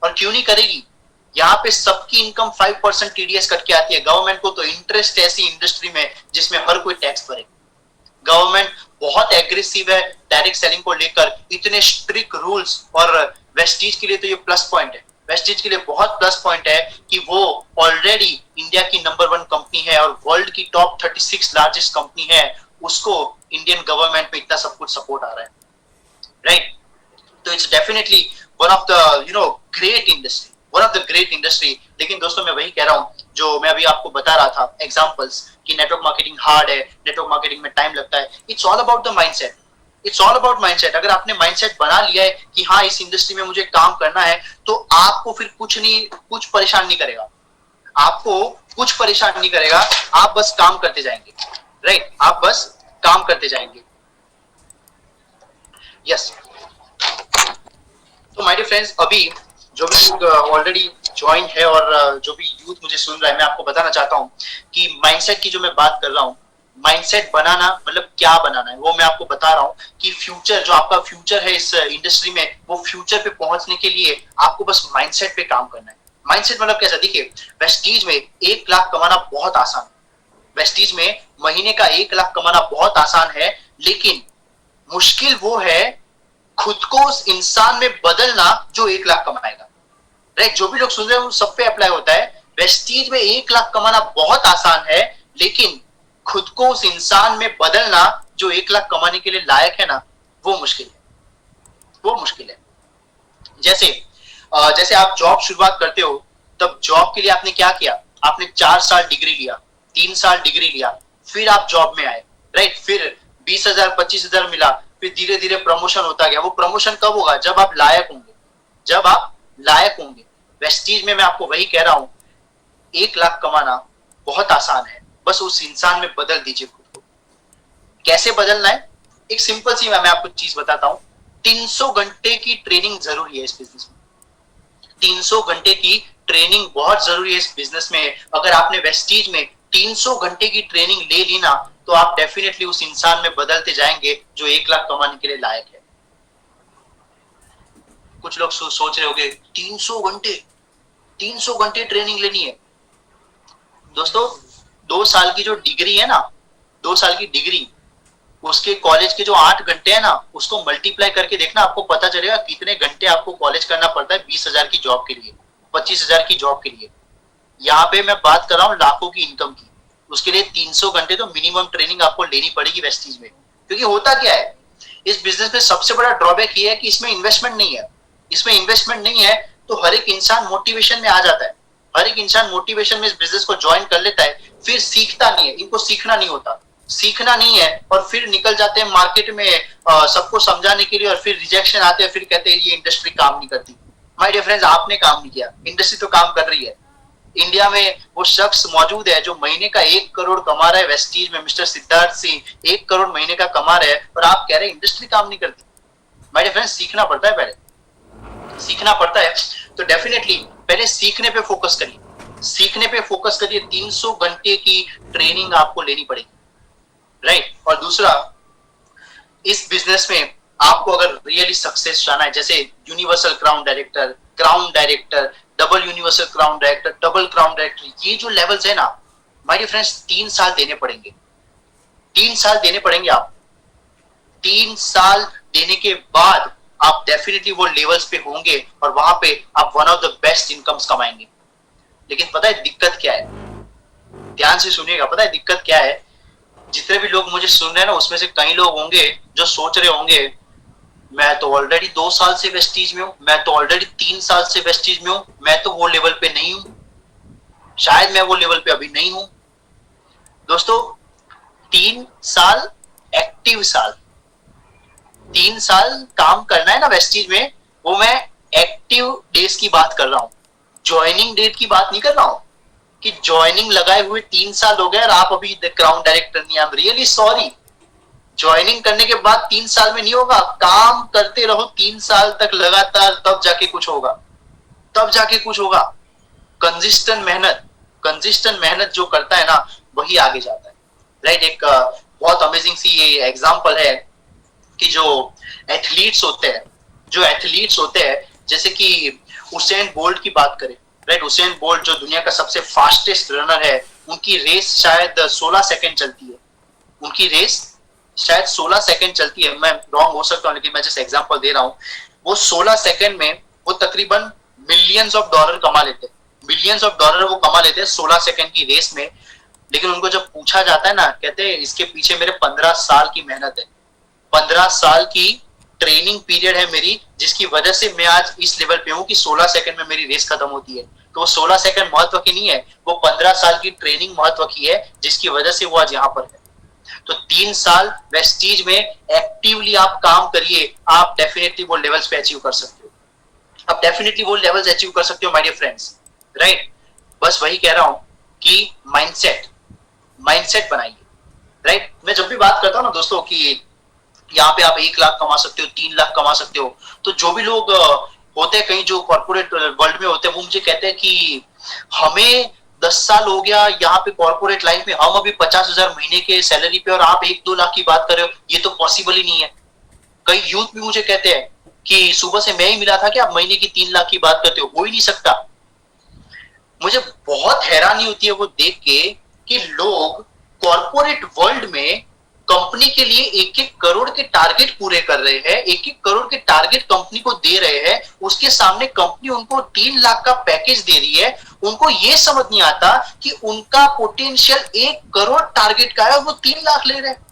और क्यों नहीं करेगी? यहाँ पे सबकी इनकम 5% टीडीएस कट के आती है। गवर्नमेंट को तो इंटरेस्ट है ऐसी इंडस्ट्री में जिसमें हर कोई टैक्स भरे। गवर्नमेंट बहुत एग्रेसिव है डायरेक्ट सेलिंग को लेकर, इतने स्ट्रिक्ट रूल्स। और वेस्टीज के लिए तो ये प्लस पॉइंट है, वेस्टीज के लिए बहुत प्लस पॉइंट है कि वो ऑलरेडी इंडिया की नंबर 1 कंपनी है और वर्ल्ड की टॉप 36 लार्जेस्ट कंपनी है। उसको इंडियन गवर्नमेंट में इतना सब कुछ सपोर्ट आ रहा है, राइट। तो it's definitely one of the great industry, one of the great industry. लेकिन दोस्तों मैं वही कह रहा हूं जो मैं अभी आपको बता रहा था एग्जांपल्स कि नेटवर्क मार्केटिंग हार्ड है, नेटवर्क मार्केटिंग में टाइम लगता है। It's all about the mindset, it's all about mindset. अगर आपने माइंडसेट बना लिया है कि हाँ इस इंडस्ट्री में मुझे काम करना है, तो आपको फिर कुछ परेशान नहीं करेगा, आपको कुछ परेशान नहीं करेगा। आप बस काम करते जाएंगे, राइट, आप बस काम करते जाएंगे। यस। तो माय डियर फ्रेंड्स, अभी जो भी लोग ऑलरेडी ज्वाइन है और जो भी यूथ मुझे सुन रहा है, मैं आपको बताना चाहता हूं कि माइंडसेट की जो मैं बात कर रहा हूं, माइंडसेट बनाना मतलब क्या बनाना है वो मैं आपको बता रहा हूं कि फ्यूचर, जो आपका फ्यूचर है इस इंडस्ट्री में, वो फ्यूचर पे पहुंचने के लिए आपको बस माइंडसेट पे काम करना है। माइंडसेट मतलब कैसा? देखिए, वेस्टीज में 1 लाख कमाना बहुत आसान है। वेस्टीज में महीने का 1 लाख कमाना बहुत आसान है, लेकिन मुश्किल वो है खुद को उस इंसान में बदलना जो 1 लाख कमाएगा, राइट। जो भी लोग सुन रहे हैं वो सब पे अप्लाई होता है। वेस्टीज में 1 लाख कमाना बहुत आसान है, लेकिन खुद को उस इंसान में बदलना जो 1 लाख कमाने के लिए लायक है ना, वो मुश्किल है, वो मुश्किल है। जैसे आप जॉब शुरुआत करते हो, तब जॉब के लिए आपने क्या किया? आपने 4 साल डिग्री लिया, 3 साल डिग्री लिया, फिर आप जॉब में आए, राइट। फिर 20,000 25,000 मिला, फिर धीरे धीरे प्रमोशन होता गया। वो प्रमोशन कब होगा? जब आप लायक होंगे, जब आप लायक होंगे। वेस्टीज में मैं आपको वही कह रहा हूं, 1 लाख कमाना बहुत आसान है, बस उस इंसान में बदल दीजिए खुद को। कैसे बदलना है? एक सिंपल सी मैं आपको चीज बताता हूं। 300 घंटे की ट्रेनिंग जरूरी है इस बिजनेस में। 300 घंटे की ट्रेनिंग बहुत जरूरी है इस बिजनेस में। अगर आपने वेस्टीज में 300 घंटे की ट्रेनिंग ले ली ना, तो आप डेफिनेटली उस इंसान में बदलते जाएंगे जो 1 लाख कमाने के लिए लायक है। कुछ लोग सोच रहे होंगे 300 घंटे ट्रेनिंग लेनी है। दोस्तों 2 साल की जो डिग्री है ना, 2 साल की डिग्री, उसके कॉलेज के जो 8 घंटे है ना, उसको मल्टीप्लाई करके देखना, आपको पता चलेगा कितने घंटे आपको कॉलेज करना पड़ता है 20,000 की जॉब के लिए, 25,000 की जॉब के लिए। यहाँ पे मैं बात कर रहा हूँ लाखों की इनकम की। उसके लिए 300 घंटे तो मिनिमम ट्रेनिंग आपको लेनी पड़ेगी वेस्टीज में। क्योंकि होता क्या है इस बिजनेस में सबसे बड़ा ड्रॉबैक ये है कि इसमें इन्वेस्टमेंट नहीं है। इसमें इन्वेस्टमेंट नहीं है तो हर एक इंसान मोटिवेशन में आ जाता है। हर एक इंसान मोटिवेशन में इस बिजनेस को ज्वाइन कर लेता है, फिर सीखता नहीं है। इनको सीखना नहीं होता, सीखना नहीं है और फिर निकल जाते हैं मार्केट में सबको समझाने के लिए, और फिर रिजेक्शन आते हैं, फिर कहते हैं ये इंडस्ट्री काम नहीं करती। माय डियर फ्रेंड्स, आपने काम नहीं किया, इंडस्ट्री तो काम कर रही है। इंडिया में वो शख्स मौजूद है जो महीने का 1 करोड़ कमा रहा है वेस्टीज में, मिस्टर सिद्धार्थ सिंह 1 करोड़ महीने का कमा रहे हैं, और आप कह रहे हैं इंडस्ट्री काम नहीं करती। माय डियर फ्रेंड्स, सीखना पड़ता है, पहले सीखना पड़ता है। तो डेफिनेटली पहले सीखने पे फोकस करिए, सीखने पे फोकस करिए। 300 घंटे की ट्रेनिंग आपको लेनी पड़ेगी, राइट। और दूसरा, इस बिजनेस में आपको अगर रियली सक्सेस चाहना है, जैसे universal crown director, double universal crown director, double crown director, ये जो लेवल्स है ना माय डियर फ्रेंड्स, 3 साल देने पड़ेंगे। 3 साल देने पड़ेंगे आप। 3 साल देने के बाद आप डेफिनेटली वो लेवल्स पे होंगे और वहां पे आप one of the best incomes कमाएंगे। लेकिन पता है दिक्कत क्या है, ध्यान से सुनिएगा। पता है दिक्कत क्या है, जितने भी लोग मुझे सुन रहे हैं ना उसमें से कई लोग होंगे जो सोच रहे होंगे मैं तो ऑलरेडी 2 साल से वेस्टीज में हूं, मैं तो ऑलरेडी 3 साल से वेस्टीज में हूं, मैं तो वो लेवल पे नहीं हूं, शायद मैं वो लेवल पे अभी नहीं हूं। दोस्तों 3 साल एक्टिव साल, 3 साल काम करना है ना वेस्टीज में, वो मैं एक्टिव डेज की बात कर रहा हूं, ज्वाइनिंग डेट की बात नहीं कर रहा हूं कि ज्वाइनिंग लगाए हुए 3 साल हो गए और आप अभी क्राउन डायरेक्टर नहीं। आई एम रियली सॉरी, ज्वाइनिंग करने के बाद 3 साल में नहीं होगा। काम करते रहो 3 साल तक लगातार, तब जाके कुछ होगा, तब जाके कुछ होगा। कंसिस्टेंट मेहनत जो करता है ना वही आगे जाता है, राइट। एक बहुत अमेजिंग सी ये एग्जांपल है कि जो एथलीट्स होते हैं जैसे कि उसेन बोल्ट की बात करें, राइट। उसेन बोल्ट जो दुनिया का सबसे फास्टेस्ट रनर है, उनकी रेस शायद 16 सेकंड चलती है। उनकी रेस शायद 16 सेकंड चलती है, मैं रॉन्ग हो सकता हूं लेकिन मैं जैसे एग्जांपल दे रहा हूं। वो 16 सेकंड में वो तकरीबन मिलियंस ऑफ डॉलर कमा लेते हैं, मिलियंस ऑफ डॉलर वो कमा लेते हैं 16 सेकंड की रेस में। लेकिन उनको जब पूछा जाता है ना, कहते हैं इसके पीछे मेरे 15 साल की मेहनत है, 15 साल की ट्रेनिंग पीरियड है मेरी, जिसकी वजह से मैं आज इस लेवल पे हूं कि 16 सेकंड में मेरी रेस खत्म होती है। तो वो 16 सेकंड महत्व की नहीं है, वो 15 साल की ट्रेनिंग महत्व की है, जिसकी वजह से वो आज यहाँ पर है। तो 3 साल वेस्टीज में एक्टिवली आप काम करिए, आप डेफिनेटली वो लेवल्स पे अचीव कर सकते हो, आप डेफिनेटली वो लेवल्स अचीव कर सकते हो माय डियर फ्रेंड्स, राइट। बस वही कह रहा हूं कि माइंडसेट बनाइए, राइट। मैं जब भी बात करता हूं ना दोस्तों कि यहाँ पे आप 1 लाख कमा सकते हो, 3 लाख कमा सकते हो, तो जो भी लोग होते हैं कहीं जो कॉर्पोरेट वर्ल्ड में होते हैं, वो मुझे कहते हैं कि हमें 10 साल हो गया यहाँ पे कॉर्पोरेट लाइफ में, हम अभी 50,000 महीने के सैलरी पे और आप 1-2 लाख की बात कर रहे हो, ये तो पॉसिबल ही नहीं है। कई यूथ भी मुझे कहते हैं कि सुबह से मैं ही मिला था कि आप महीने की 3 लाख की बात करते हो ही नहीं सकता। मुझे बहुत हैरानी होती है वो देख के कि लोग कॉर्पोरेट वर्ल्ड में कंपनी के लिए 1-1 करोड़ के टारगेट पूरे कर रहे हैं, 1-1 करोड़ के टारगेट कंपनी को दे रहे हैं, उसके सामने कंपनी उनको 3 लाख का पैकेज दे रही है। उनको ये समझ नहीं आता कि उनका पोटेंशियल 1 करोड़ टारगेट का है, वो 3 लाख ले रहे हैं।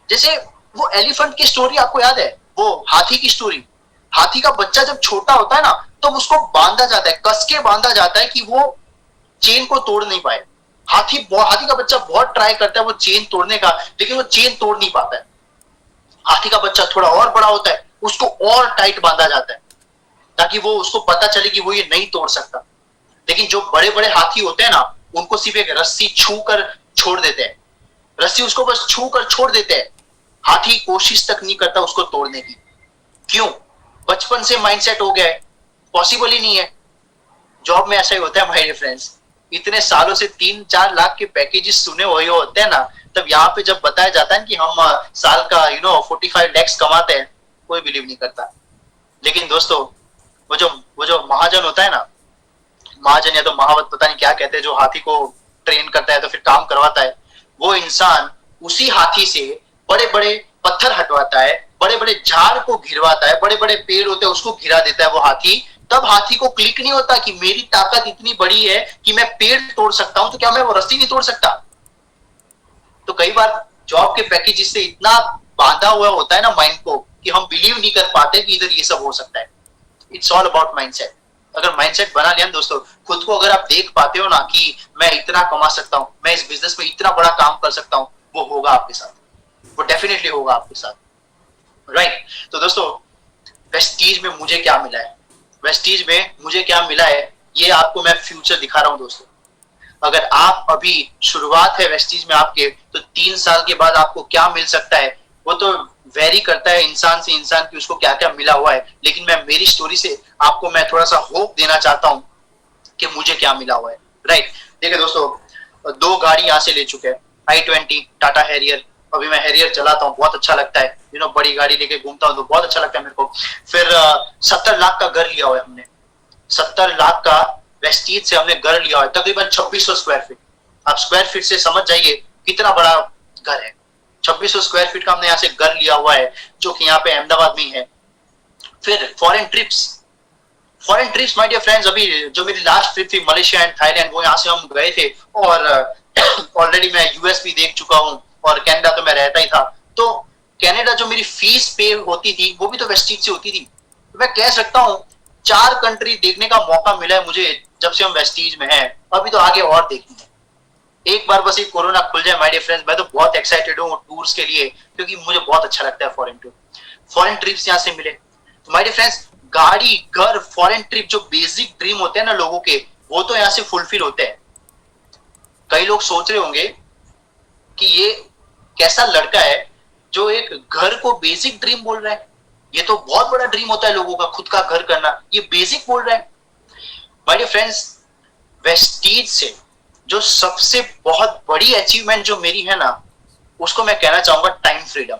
जैसे वो एलिफेंट की स्टोरी आपको याद है, वो हाथी की स्टोरी। हाथी का बच्चा जब छोटा होता है ना, तो उसको बांधा जाता है, कस के बांधा जाता है कि वो चेन को तोड़ नहीं पाए। हाथी का बच्चा बहुत ट्राई करता है वो चेन तोड़ने का, लेकिन वो चेन तोड़ नहीं पाता है। हाथी का बच्चा थोड़ा और बड़ा होता है, उसको और टाइट बांधा जाता है ताकि वो उसको पता चले कि वो ये नहीं तोड़ सकता। लेकिन जो बड़े बड़े हाथी होते हैं ना, उनको सिर्फ एक रस्सी छू कर छोड़ देते हैं, रस्सी उसको बस छू कर छोड़ देते हैं। हाथी कोशिश तक नहीं करता उसको तोड़ने की। क्यों? बचपन से माइंडसेट हो गया है, पॉसिबल ही नहीं है। जॉब में ऐसा ही होता है माय डियर फ्रेंड्स, इतने सालों से 3-4 लाख के पैकेजेस सुने हुए होते हैं ना, तब यहाँ पे जब बताया जाता है कि हम साल का 45 lakhs कमाते हैं, कोई बिलीव नहीं करता। लेकिन दोस्तों वो जो महाजन होता है ना, महाजन या तो महावत पता नहीं क्या कहते हैं, जो हाथी को ट्रेन करता है तो फिर काम करवाता है, वो इंसान उसी हाथी से बड़े बड़े पत्थर हटवाता है, बड़े बड़े झाड़ को घिरवाता है, बड़े बड़े पेड़ होते हैं उसको घिरा देता है वो हाथी, तब हाथी को क्लिक नहीं होता कि मेरी ताकत इतनी बड़ी है कि मैं पेड़ तोड़ सकता हूं, तो क्या मैं वो रस्सी नहीं तोड़ सकता? तो कई बार जॉब के पैकेज से इतना बांधा हुआ होता है ना माइंड को, कि हम बिलीव नहीं कर पाते कि इधर ये सब हो सकता है। It's all about mindset. अगर माइंडसेट बना लिया दोस्तों, खुद को अगर आप देख पाते हो ना कि मैं इतना कमा सकता हूं, मैं इस बिजनेस में इतना बड़ा काम कर सकता हूं, वो होगा आपके साथ, वो डेफिनेटली होगा आपके साथ, राइट? तो दोस्तों, वेस्टीज में मुझे क्या मिला है, वेस्टीज में मुझे क्या मिला है, ये आपको मैं फ्यूचर दिखा रहा हूं दोस्तों। अगर आप अभी शुरुआत है वेस्टीज में आपके, तो 3 साल के बाद आपको क्या मिल सकता है वो तो वेरी करता है इंसान से इंसान की उसको क्या क्या मिला हुआ है। लेकिन मैं मेरी स्टोरी से आपको मैं थोड़ा सा होप देना चाहता हूं कि मुझे क्या मिला हुआ है, राइट? देखिए दोस्तों, 2 गाड़ी यहां से ले चुके हैं, i20 टाटा हैरियर। अभी मैं हैरियर चलाता हूँ, बहुत अच्छा लगता है, बड़ी गाड़ी लेके घूमता हूँ तो बहुत अच्छा लगता है मेरे को। फिर 70 लाख का घर लिया हुआ है हमने, 70 लाख का वेस्टीज से हमने घर लिया हुआ है, तकरीबन 2600 स्क्वायर फीट। आप स्क्वायर फीट से समझ जाइए कितना बड़ा घर है। 2600 स्क्वायर फीट का हमने यहाँ से घर लिया हुआ है, जो कि यहाँ पे अहमदाबाद में है। फिर foreign trips my dear friends, अभी जो मेरी लास्ट ट्रिप थी मलेशिया एंड थाईलैंड, वो यहाँ से हम गए थे। और ऑलरेडी मैं यूएस भी देख चुका हूँ, और कनाडा तो मैं रहता ही था। तो कनाडा जो मेरी फीस पे होती थी वो भी तो वेस्टीज से होती थी। तो मैं कह सकता हूँ 4 कंट्री देखने का मौका मिला है मुझे जब से हम वेस्टीज में हैं। अभी तो आगे और देखनी है। एक बार बस ये कोरोना खुल जाए माय डियर फ्रेंड्स, मैं तो बहुत एक्साइटेड हूँ टूर्स के लिए, क्योंकि मुझे बहुत अच्छा लगता है फॉरेन टूर, फॉरेन ट्रिप्स यहाँ से मिले। तो माय डियर फ्रेंड्स, गाड़ी, घर, फॉरेन ट्रिप, जो बेसिक ड्रीम होते हैं ना लोगों के, वो तो यहाँ से फुलफिल होते हैं। कई लोग सोच रहे होंगे कि ये कैसा लड़का है जो एक घर को बेसिक ड्रीम बोल रहा है, ये तो बहुत बड़ा ड्रीम होता है लोगों का खुद का घर करना, ये बेसिक बोल रहा है। माय डियर फ्रेंड्स, वेस्टीज से जो सबसे बहुत बड़ी अचीवमेंट जो मेरी है ना, उसको मैं कहना चाहूंगा टाइम फ्रीडम।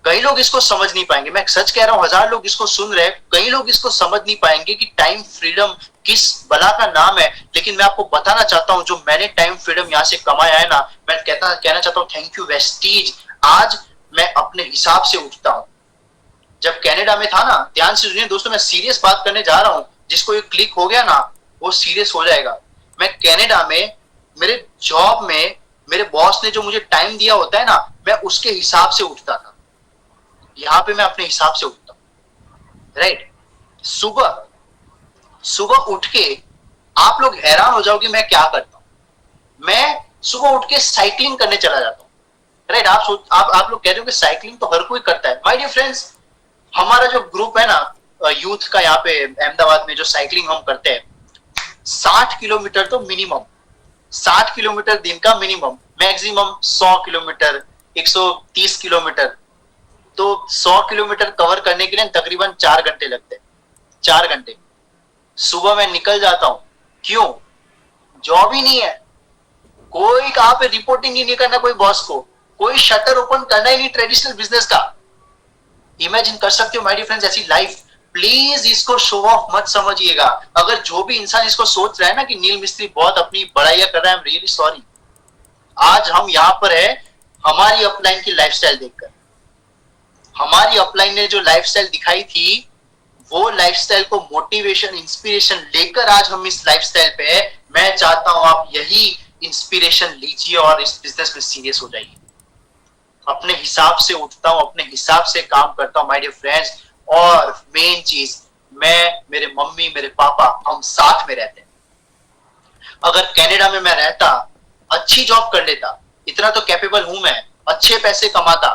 कई लोग इसको समझ नहीं पाएंगे, मैं सच कह रहा हूं, 1000 लोग इसको सुन रहे हैं, कई लोग इसको समझ नहीं पाएंगे कि टाइम फ्रीडम किस बला का नाम है। लेकिन मैं आपको बताना चाहता हूं, जो मैंने टाइम फ्रीडम यहां से कमाया है ना, मैं कहना चाहता हूं थैंक यू वेस्टीज। आज मैं अपने हिसाब से उठता हूं। जब कनाडा में था ना, ध्यान से सुनिए दोस्तों, मैं सीरियस बात करने जा रहा हूं, जिसको ये क्लिक हो गया ना वो सीरियस हो जाएगा। मैं कनाडा में मेरे जॉब में मेरे बॉस ने जो मुझे टाइम दिया होता है ना, मैं उसके हिसाब से उठता था। यहां पे मैं अपने हिसाब से उठता हूं, राइट? सुबह उठ के आप लोग हैरान हो जाओगे मैं क्या करता हूं। मैं सुबह उठ के साइकिलिंग करने चला जाता हूं, राइट? आप लोग कह रहे हो कि साइकिलिंग तो हर कोई करता है। माय डियर फ्रेंड्स, हमारा जो ग्रुप है ना यूथ का यहाँ पे अहमदाबाद में, जो साइकिलिंग हम करते हैं, 60 किलोमीटर तो मिनिमम, 60 किलोमीटर दिन का मिनिमम, मैक्सिमम 100 किलोमीटर, 130 किलोमीटर। तो 100 किलोमीटर कवर करने के लिए तकरीबन 4 घंटे लगते हैं, 4 घंटे। सुबह मैं निकल जाता हूं, क्यों? जॉब ही नहीं है, कोई कहां पे रिपोर्टिंग ही नहीं करना कोई बॉस को, कोई शटर ओपन करना ही नहीं ट्रेडिशनल बिजनेस का। इमेजिन कर सकते हो माय डियर फ्रेंड्स ऐसी लाइफ। प्लीज इसको शो ऑफ मत समझिएगा। अगर जो भी इंसान इसको सोच रहा है ना कि नील मिस्त्री बहुत अपनी बड़ाइयां कर रहा है, आई एम रियली सॉरी। आज हम यहां पर है हमारी अपलाइन की लाइफस्टाइल देखकर। हमारी अपलाइन ने जो लाइफस्टाइल दिखाई थी, वो लाइफस्टाइल को मोटिवेशन, इंस्पिरेशन लेकर आज हम इस लाइफस्टाइल पे है। मैं चाहता हूं आप यही इंस्पिरेशन लीजिए और इस बिजनेस में सीरियस हो जाइए। अपने हिसाब से उठता हूं, अपने हिसाब से काम करता हूं माय डियर फ्रेंड्स। और मेन चीज, मैं, मेरे मम्मी, मेरे पापा, हम साथ में रहते हैं। अगर कनाडा में मैं रहता, अच्छी जॉब कर लेता, इतना तो कैपेबल हूं मैं, अच्छे पैसे कमाता,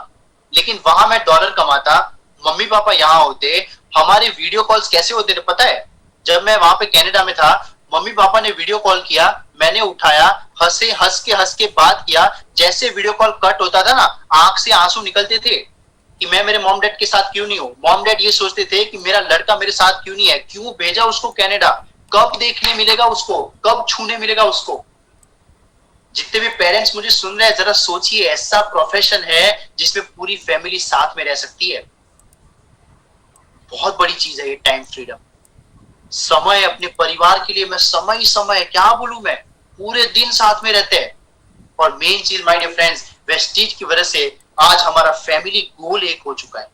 लेकिन वहां मैं डॉलर कमाता, मम्मी पापा यहाँ होते, हमारे वीडियो कॉल्स कैसे होते थे पता है? जब मैं वहां पे कनाडा में था, मम्मी पापा ने वीडियो कॉल किया, मैंने उठाया, हंस के बात किया। जैसे वीडियो कॉल कट होता था ना, आंख से आंसू निकलते थे कि मैं मेरे मॉम डैड के साथ क्यों नहीं हूं। मॉम डैड ये सोचते थे कि मेरा लड़का मेरे साथ क्यों नहीं है, क्यों भेजा उसको कनाडा, कब देखने मिलेगा उसको, कब छूने मिलेगा उसको। जितने भी पेरेंट्स मुझे सुन रहे हैं, जरा सोचिए, ऐसा प्रोफेशन है जिसमें पूरी फैमिली साथ में रह सकती है। बहुत बड़ी चीज है ये टाइम फ्रीडम। समय अपने परिवार के लिए, मैं समय क्या बोलूं, मैं पूरे दिन साथ में रहते हैं। और मेन चीज माय डियर फ्रेंड्स, वेस्टीज की वजह से आज हमारा फैमिली गोल एक हो चुका है।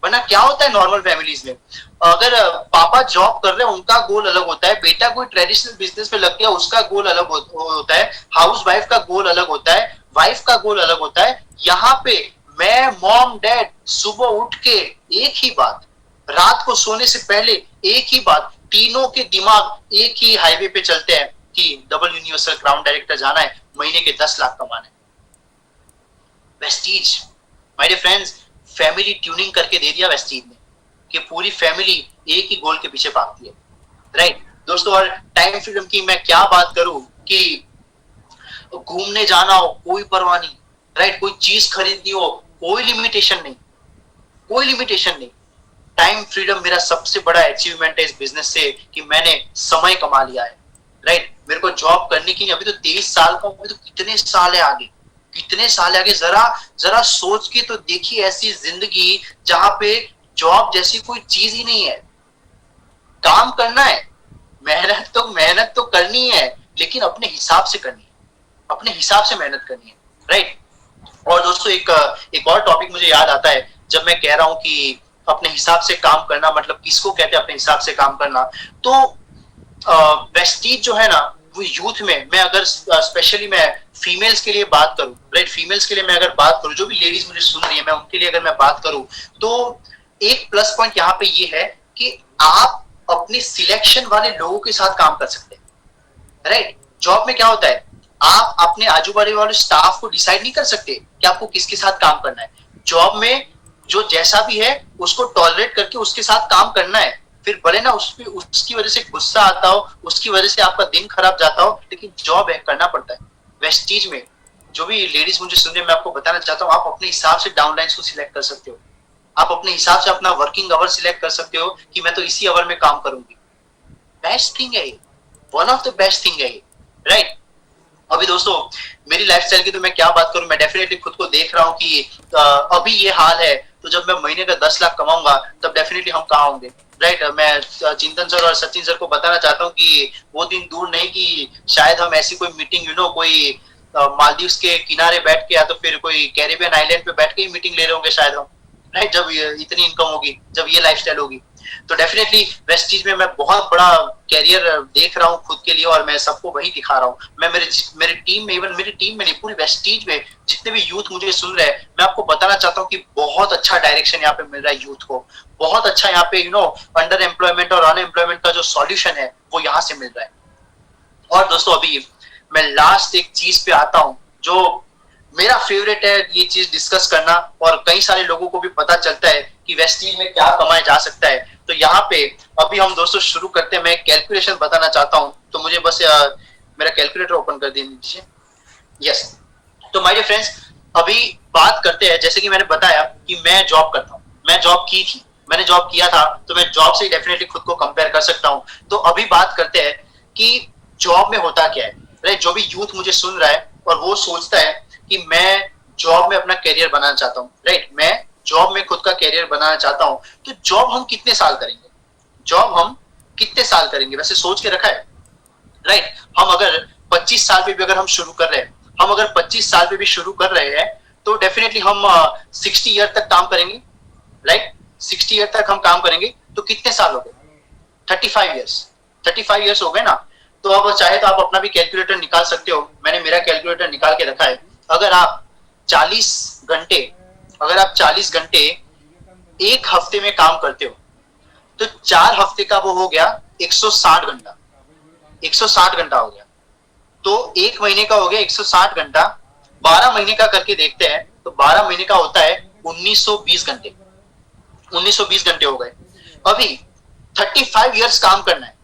वरना क्या होता है नॉर्मल फैमिलीज में, अगर पापा जॉब कर रहे हैं उनका गोल अलग होता है, बेटा कोई ट्रेडिशनल बिजनेस में लग गया उसका गोल अलग होता है, हाउस वाइफ का गोल अलग होता है, वाइफ का गोल अलग होता है। यहाँ पे मैं, मॉम, डैड सुबह उठ के एक ही बात, रात को सोने से पहले एक ही बात, तीनों के दिमाग एक ही हाईवे पे चलते हैं कि डबल यूनिवर्सल क्राउन डायरेक्टर जाना है, महीने के 10 लाख कमाना है। Vestige, my dear friends, family tuning करके दे दिया वेस्टीज ने कि पूरी फैमिली एक ही गोल के पीछे भागती है, राइट दोस्तों। और टाइम फ्रीडम की मैं क्या बात करूं कि घूमने जाना हो कोई परवाह नहीं, राइट, कोई चीज खरीदनी हो कोई लिमिटेशन नहीं, कोई लिमिटेशन नहीं। टाइम फ्रीडम मेरा सबसे बड़ा अचीवमेंट है इस बिजनेस से कि मैंने समय कमा लिया है, राइट। मेरे को जॉब करने की नहीं, अभी तो 23 साल का हूं, अभी तो कितने साल है आगे, कितने साल है आगे, जरा जरा सोच के तो देखिए ऐसी जिंदगी जहां पे जॉब जैसी कोई चीज ही नहीं है। काम करना है, मेहनत तो करनी है, लेकिन अपने हिसाब से करनी है, अपने हिसाब से मेहनत करनी है, राइट। और दोस्तों एक और टॉपिक मुझे याद आता है, जब मैं कह रहा हूं कि अपने हिसाब से काम करना, मतलब किसको कहते हैं अपने हिसाब से काम करना, तो वेस्टीज जो है ना वो यूथ में, मैं अगर स्पेशली मैं फीमेल्स के लिए बात करूं, राइट, फीमेल्स के लिए मैं अगर बात करूं, जो भी लेडीज मुझे सुन रही है मैं उनके लिए अगर मैं बात करूं, तो एक प्लस पॉइंट यहाँ पे ये है कि आप अपने सिलेक्शन वाले लोगों के साथ काम कर सकते हैं, राइट। जॉब में क्या होता है, आप अपने आजू बाजू वाले स्टाफ को डिसाइड नहीं कर सकते कि आपको किसके साथ काम करना है। जॉब में जो जैसा भी है उसको टॉलरेट करके उसके साथ काम करना है, फिर भले ना उसकी वजह से गुस्सा आता हो, उसकी वजह से आपका दिन खराब जाता हो, लेकिन जॉब है, करना पड़ता है। वेस्टीज में जो भी लेडीज मुझे सुन रहे, मैं आपको बताना चाहता हूँ, आप अपने हिसाब से डाउनलाइंस को सिलेक्ट कर सकते हो, आप अपने हिसाब से अपना वर्किंग आवर सिलेक्ट कर सकते हो कि मैं तो इसी आवर में काम करूंगी। बेस्ट थिंग है ये, one of the best thing है ये, राइट। अभी दोस्तों मेरी लाइफस्टाइल की तो मैं क्या बात करूं, मैं डेफिनेटली खुद को देख रहा हूं कि अभी ये हाल है, तो जब मैं महीने का 10 लाख कमाऊंगा तब डेफिनेटली हम कहाँ होंगे, राइट। मैं चिंतन सर और सचिन सर को बताना चाहता हूँ कि वो दिन दूर नहीं कि शायद हम ऐसी कोई मीटिंग कोई मालदीव्स के किनारे बैठ के या तो फिर कोई कैरिबियन आइलैंड पे बैठ के ही मीटिंग ले रहे होंगे शायद हम, राइट, जब इतनी इनकम होगी, जब ये लाइफस्टाइल होगी। तो डेफिनेटली वेस्टीज में मैं बहुत बड़ा कैरियर देख रहा हूँ खुद के लिए, और मैं सबको वही दिखा रहा हूँ। मैं मेरे टीम में, इवन मेरी टीम में नहीं, पूरी वेस्टीज में जितने भी यूथ मुझे सुन रहे हैं, मैं आपको बताना चाहता हूँ कि बहुत अच्छा डायरेक्शन यहाँ पे मिल रहा है यूथ को, बहुत अच्छा यहाँ पे अंडर एम्प्लॉयमेंट और अनएम्प्लॉयमेंट का जो सॉल्यूशन है वो यहाँ से मिल रहा है। और दोस्तों अभी मैं लास्ट एक चीज पे आता हूँ जो मेरा फेवरेट है, ये चीज डिस्कस करना, और कई सारे लोगों को भी पता चलता है कि वेस्टीज में क्या कमाया जा सकता है। तो यहाँ पे अभी हम दोस्तों शुरू करते हैं, मैं कैलकुलेशन बताना चाहता हूँ, तो मुझे बस मेरा कैलकुलेटर ओपन कर दीजिए। यस, तो माय डियर फ्रेंड्स अभी बात करते हैं, जैसे कि मैंने बताया कि मैं जॉब करता हूँ, मैं जॉब की थी, मैंने जॉब किया था, तो मैं जॉब से डेफिनेटली खुद को कंपेयर कर सकता हूँ। तो अभी बात करते हैं कि जॉब में होता क्या है, राइट। जो भी यूथ मुझे सुन रहा है और वो सोचता है कि मैं जॉब में अपना करियर बनाना चाहता हूँ, राइट, मैं जॉब में खुद का करियर बनाना चाहता हूँ, तो जॉब हम कितने साल करेंगे, जॉब हम कितने साल करेंगे, वैसे सोच के रखा है, राइट। हम अगर 25 साल पे भी अगर हम शुरू कर रहे हैं, हम अगर 25 साल पे भी शुरू कर रहे हैं, तो डेफिनेटली हम 60 ईयर तक काम करेंगे, राइट। 60 ईयर तक हम काम करेंगे, तो कितने साल हो गए, 35 ईयर्स, 35 ईयर्स हो गए ना। तो अब चाहे तो आप अपना भी कैलकुलेटर निकाल सकते हो, मैंने मेरा कैलकुलेटर निकाल के रखा है। अगर आप 40 घंटे, अगर आप 40 घंटे एक हफ्ते में काम करते हो, तो 4 हफ्ते का वो हो गया 160 घंटा, 160 घंटा हो गया। तो एक महीने का हो गया 160 घंटा, 12 महीने का करके देखते हैं, तो 12 महीने का होता है 1920 घंटे, 1920 घंटे हो गए। अभी 35 ईयर्स काम करना है,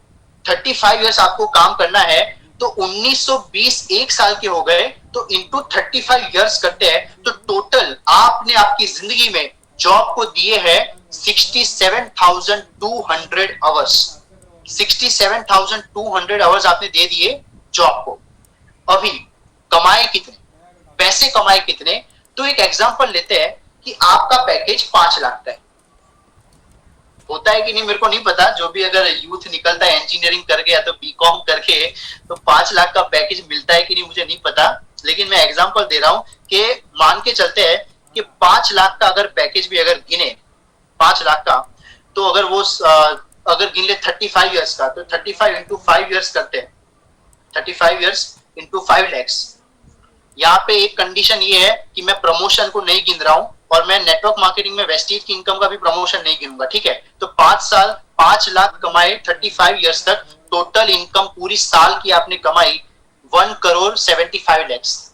35 ईयर्स आपको काम करना है, तो 1920 एक साल के हो गए, तो इंटू 35 ईयर्स करते हैं, तो टोटल आपने आपकी जिंदगी में जॉब को दिए हैं 67,200 आवर्स, 67,200 आवर्स आपने दे दिए जॉब को। अभी कमाए कितने, पैसे कमाए कितने, तो एक एग्जांपल लेते हैं कि आपका पैकेज 5 लाख का है, होता है कि नहीं मेरे को नहीं पता, जो भी अगर यूथ निकलता है इंजीनियरिंग करके या तो बीकॉम करके, तो 5 लाख का पैकेज मिलता है कि नहीं मुझे नहीं पता, लेकिन मैं एग्जांपल दे रहा हूं कि मान के चलते हैं कि 5 लाख का अगर पैकेज भी अगर गिने, 5 लाख का, तो अगर वो अगर गिन ले 35 ईयर्स का, तो 35 इंटू 5 ईयर्स करते हैं, 35 ईयर्स इंटू 5 लैक्स। यहाँ पे एक कंडीशन ये है कि मैं प्रमोशन को नहीं गिन रहा हूं और मैं नेटवर्क मार्केटिंग में वेस्टीज की इनकम का भी प्रमोशन नहीं गिनूंगा, ठीक है। तो 5 साल 5 लाख कमाए 35 ईयर्स तक, टोटल इनकम पूरी साल की आपने कमाई 1,75,00,000।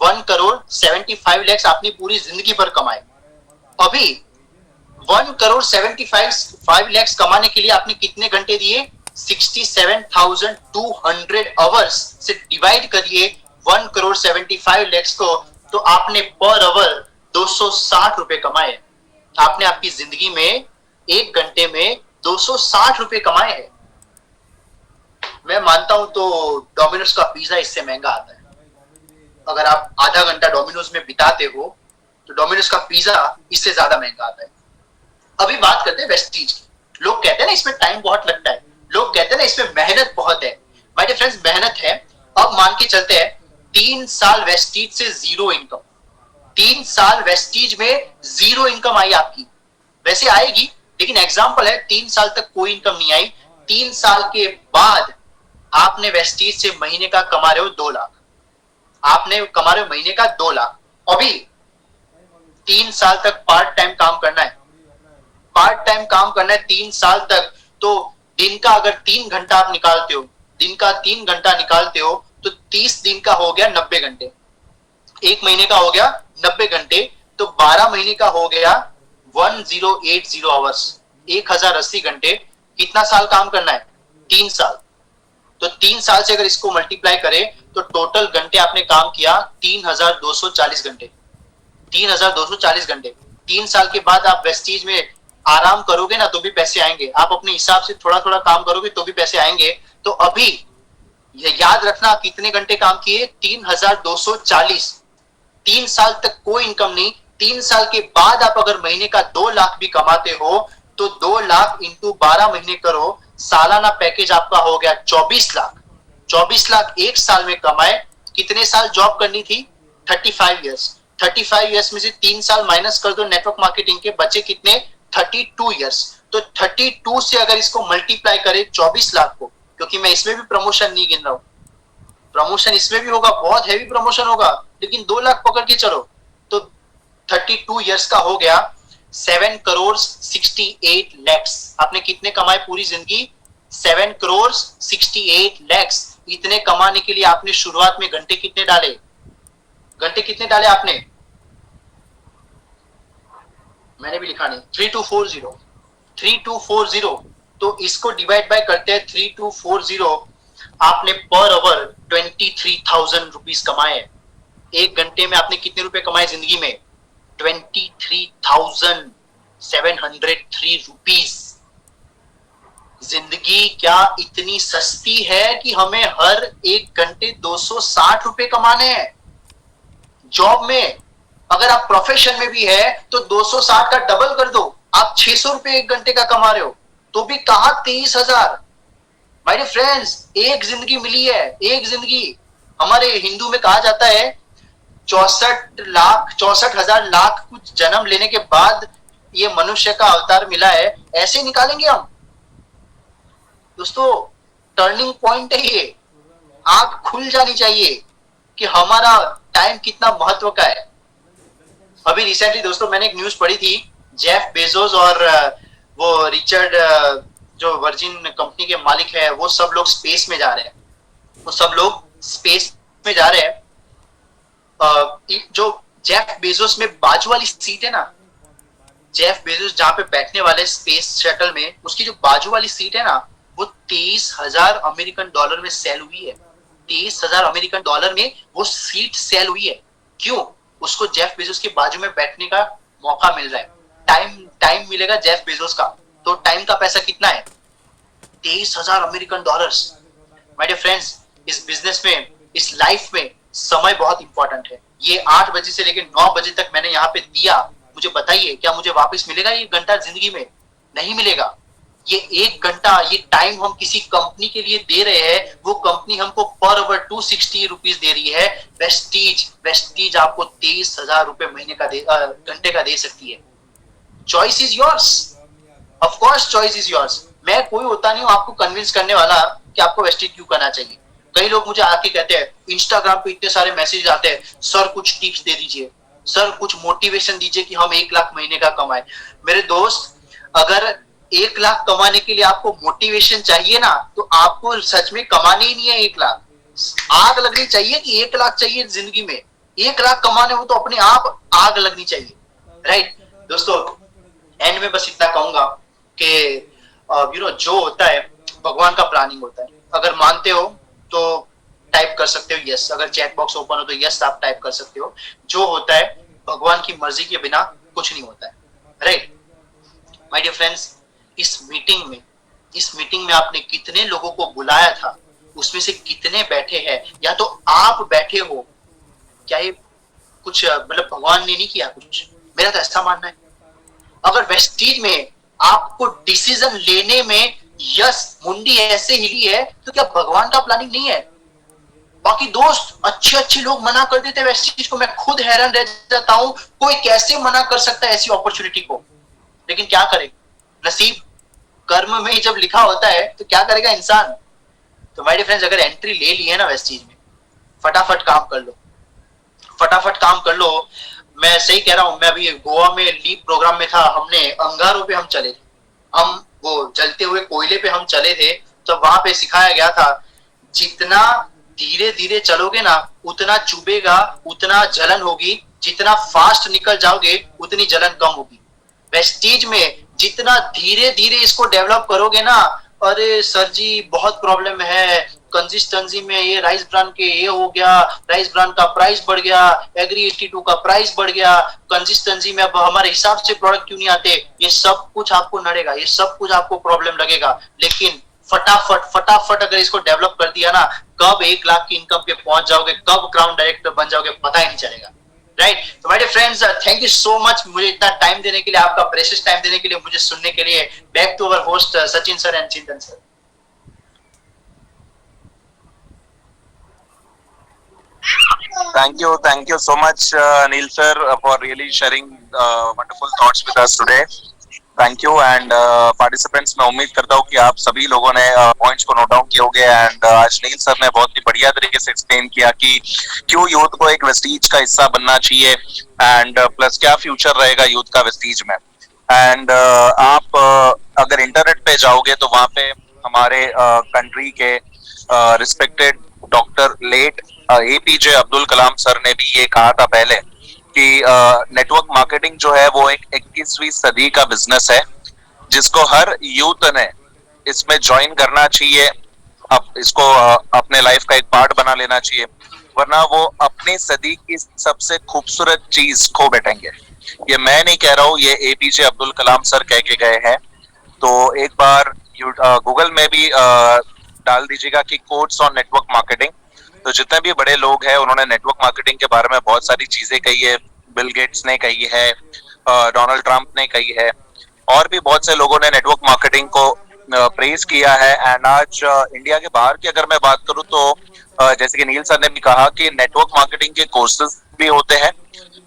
1,75,00,000 आपने पूरी जिंदगी भर कमाए। अभी 1,75,00,000 कमाने के लिए आपने कितने घंटे दिए? 67,200 आवर्स से डिवाइड करिए 1,75,00,000 को, तो आपने पर आवर 260 रुपए कमाए। आपने आपकी जिंदगी में 1 घंटे में 260 रुपए कमाए हैं। मैं मानता हूं तो डोमिनोज का पिज्जा इससे महंगा आता है। अगर आप आधा घंटा डोमिनोज में बिताते हो तो डोमिनोज का पिज्जा इससे ज्यादा महंगा आता है। अभी बात करते हैं वेस्टीज की। लोग कहते हैं ना इसमें टाइम बहुत लगता है, लोग कहते हैं ना इसमें मेहनत बहुत है। माय डियर फ्रेंड्स, मेहनत है। अब मान के चलते हैं 3 साल वेस्टीज से जीरो इनकम, 3 साल वेस्टीज में जीरो इनकम आई आपकी। वैसे आएगी, लेकिन एग्जांपल है 3 साल तक कोई इनकम नहीं आई। 3 साल के बाद आपने वेस्टीज से महीने का कमा रहे हो 2 लाख, आपने कमा रहे हो महीने का 2 लाख। अभी 3 साल तक पार्ट टाइम काम करना है, पार्ट टाइम काम करना है 3 साल तक। तो दिन का अगर 3 घंटा आप निकालते हो, दिन का 3 घंटा निकालते हो, तो 30 दिन का हो गया 90 घंटे, 1 महीने का हो गया 90 घंटे, तो 12 महीने का हो गया 1080 आवर्स, 1080 घंटे। कितना साल काम करना है? 3 साल। तो 3 साल से अगर इसको मल्टीप्लाई करें तो टोटल घंटे आपने काम किया 3,240 घंटे, 3,240 घंटे। 3 साल के बाद आप वेस्टीज में आराम करोगे ना तो भी पैसे आएंगे, आप अपने हिसाब से थोड़ा थोड़ा काम करोगे तो भी पैसे आएंगे। तो अभी ये याद रखना कितने घंटे काम किए? 3,240। 3 साल तक कोई इनकम नहीं। 3 साल के बाद आप अगर महीने का 2 लाख भी कमाते हो तो 2 लाख इंटू 12 महीने करो, सालाना पैकेज आपका हो गया 24 लाख। 24 लाख 1 साल में कमाए। कितने साल जॉब करनी थी? 35 ईयर्स। 35 ईयर्स में से 3 साल माइनस कर दो नेटवर्क मार्केटिंग के, बचे कितने? 32 ईयर्स। तो 32 से अगर इसको मल्टीप्लाई करें 24 लाख को, क्योंकि मैं इसमें भी प्रमोशन नहीं गिन रहा हूं, प्रमोशन इसमें भी होगा, बहुत हैवी प्रमोशन होगा, लेकिन 2 लाख पकड़ के चलो, तो 32 ईयर्स का हो गया 7,68,00,000। आपने कितने कमाए पूरी जिंदगी? 7,68,00,000। इतने कमाने के लिए आपने शुरुआत में घंटे कितने डाले? घंटे कितने डाले आपने? मैंने भी लिखा नहीं। 3240, 3240। तो इसको डिवाइड बाय करते हैं 3240। आपने पर आवर 23,000 रुपीज कमाए। 1 घंटे में आपने कितने रुपए कमाए जिंदगी में? 23,703 रुपीज। जिंदगी क्या इतनी सस्ती है कि हमें हर 1 घंटे 260 रुपए कमाने हैं? जॉब में अगर आप प्रोफेशन में भी है तो 260 का डबल कर दो, आप 600 रुपए 1 घंटे का कमा रहे हो, तो भी कहा 23,000। माय डियर फ्रेंड्स, एक जिंदगी मिली है, एक जिंदगी। हमारे हिंदू में कहा जाता है 64,00,000 लाख कुछ जन्म लेने के बाद ये मनुष्य का अवतार मिला है, ऐसे निकालेंगे हम। दोस्तों, टर्निंग पॉइंट है ये। आंख खुल जानी चाहिए कि हमारा टाइम कितना महत्व का है। अभी रिसेंटली दोस्तों मैंने एक न्यूज पढ़ी थी, जेफ बेजोस और वो रिचर्ड जो वर्जिन कंपनी के मालिक है, वो सब लोग स्पेस में जा रहे हैं। वो सब लोग स्पेस में जा रहे हैं। जो जेफ बेजोस में बाजू वाली सीट है ना, जेफ बेजोस जहां पे बैठने वाले स्पेस शटल में, उसकी जो बाजू वाली सीट है ना, वो 23,000 अमेरिकन डॉलर में सेल हुई है। 23,000 अमेरिकन डॉलर में वो सीट सेल हुई है। क्यों? उसको जेफ बेजोस के बाजू में बैठने का मौका मिल रहा है, टाइम मिलेगा जेफ बेजोस का। तो टाइम का पैसा कितना है? 23,000 American dollars. My dear friends, इस बिजनेस में, इस लाइफ में समय बहुत इंपॉर्टेंट है। ये 8 बजे से लेकर 9 बजे तक मैंने यहाँ पे दिया, मुझे बताइए क्या मुझे वापस मिलेगा ये घंटा जिंदगी में? नहीं मिलेगा। ये 1 घंटा, ये टाइम हम किसी कंपनी के लिए दे रहे हैं, वो कंपनी हमको पर आवर 260 रुपीज दे रही है। वेस्टीज आपको 23,000 रुपए महीने का घंटे का दे सकती है। Choice is yours, of course choice is yours. मैं कोई होता नहीं हूँ आपको कन्विंस करने वाला कि आपको वेस्टेज क्यों करना चाहिए। कई लोग मुझे आके कहते हैं, इंस्टाग्राम पे इतने सारे मैसेज आते हैं, सर कुछ टिप्स दे दीजिए, सर कुछ मोटिवेशन दीजिए कि हम 1 लाख महीने का कमाए। मेरे दोस्त, अगर 1 लाख कमाने के लिए आपको मोटिवेशन चाहिए ना, तो आपको सच में कमाने ही नहीं है 1 लाख। आग लगनी चाहिए कि 1 लाख चाहिए जिंदगी में। 1 लाख कमाने हो तो अपने आप आग लगनी चाहिए, राइट दोस्तों। एंड में बस इतना कहूंगा कि जो होता है भगवान का प्लानिंग होता है। अगर मानते हो तो टाइप कर सकते हो यस, अगर चैट बॉक्स ओपन हो तो यस आप टाइप कर सकते हो। जो होता है भगवान की मर्जी के बिना कुछ नहीं होता है, राइट माय डियर फ्रेंड्स। इस मीटिंग में आपने कितने लोगों को बुलाया था, उसमें से कितने बैठे हैं, या तो आप बैठे हो, क्या ये कुछ मतलब भगवान ने नहीं किया कुछ? मेरा तो ऐसा मानना है। अगर वेस्टीज में आपको डिसीजन लेने में यस मुंडी ऐसे हिली है, तो क्या भगवान का प्लानिंग नहीं है? बाकी दोस्त अच्छे लोग मना कर देते हैं वेस्टीज को, मैं खुद हैरान रह जाता हूं, कोई कैसे मना कर सकता है ऐसी अपॉर्चुनिटी को। लेकिन क्या करे, नसीब कर्म में ही जब लिखा होता है तो क्या करेगा इंसान। तो माय डियर फ्रेंड्स, अगर एंट्री ले ली है ना वेस्टीज में, फटाफट काम कर लो, फटाफट काम कर लो। मैं सही कह रहा हूं, मैं अभी गोवा में लीप प्रोग्राम में था, हमने अंगारों पे हम चले थे, हम वो जलते हुए कोयले पे हम चले थे। तो वहां पे सिखाया गया था, जितना धीरे धीरे चलोगे ना उतना चुभेगा, उतना जलन होगी, जितना फास्ट निकल जाओगे उतनी जलन कम होगी। वेस्टीज में जितना धीरे धीरे इसको डेवलप करोगे ना, अरे सर जी बहुत प्रॉब्लम है कंसिस्टेंसी में, ये राइस ब्रांड के ये हो गया, राइस ब्रांड का प्राइस बढ़ गया, एग्री 82 का प्राइस बढ़ गया, कंसिस्टेंसी में अब हमारे हिसाब से प्रोडक्ट क्यों नहीं आते, ये सब कुछ आपको नड़ेगा, ये सब कुछ आपको प्रॉब्लम लगेगा। लेकिन फटाफट अगर इसको डेवलप कर दिया ना, कब 1 लाख की इनकम पे पहुंच जाओगे, कब क्राउन डायरेक्टर बन जाओगे पता ही नहीं चलेगा, राइट। तो my dear friends, thank you so much मुझे इतना टाइम देने के लिए, आपका प्रेशियस टाइम देने के लिए, मुझे सुनने के लिए। Back to our host Sachin sir and Chintan sir. Thank you so much, Neil sir, for really sharing wonderful thoughts with us today. Thank you and participants, मैं उम्मीद करता हूँ कि आप सभी लोगों ने पॉइंट्स को नोट डाउन किए होंगे। एंड आज नील सर ने बहुत ही बढ़िया तरीके से एक्सप्लेन किया कि क्यों यूथ को एक वेस्टीज का हिस्सा बनना चाहिए, एंड प्लस क्या फ्यूचर रहेगा यूथ का वेस्टीज में। एंड आप अगर इंटरनेट पे जाओगे तो वहाँ पे हमारे कंट्री के respected doctor late APJ Abdul Kalam sir ने भी ये कहा था पहले कि नेटवर्क मार्केटिंग जो है वो एक 21वीं सदी का बिजनेस है, जिसको हर यूथ ने इसमें ज्वाइन करना चाहिए, अब इसको अपने लाइफ का एक पार्ट बना लेना चाहिए, वरना वो अपनी सदी की सबसे खूबसूरत चीज खो बैठेंगे। ये मैं नहीं कह रहा हूँ, ये APJ अब्दुल कलाम सर कह के गए हैं। तो एक बार गूगल में भी डाल दीजिएगा कि कोट्स ऑन नेटवर्क मार्केटिंग। तो जितने भी बड़े लोग हैं उन्होंने नेटवर्क मार्केटिंग के बारे में बहुत सारी चीजें कही है। बिल गेट्स ने कही है, डोनाल्ड ट्रंप ने कही है, और भी बहुत से लोगों ने नेटवर्क मार्केटिंग को प्रेज किया है। एंड आज इंडिया के बाहर की अगर मैं बात करूं तो जैसे कि नील सर ने भी कहा कि नेटवर्क मार्केटिंग के कोर्सेज भी होते हैं।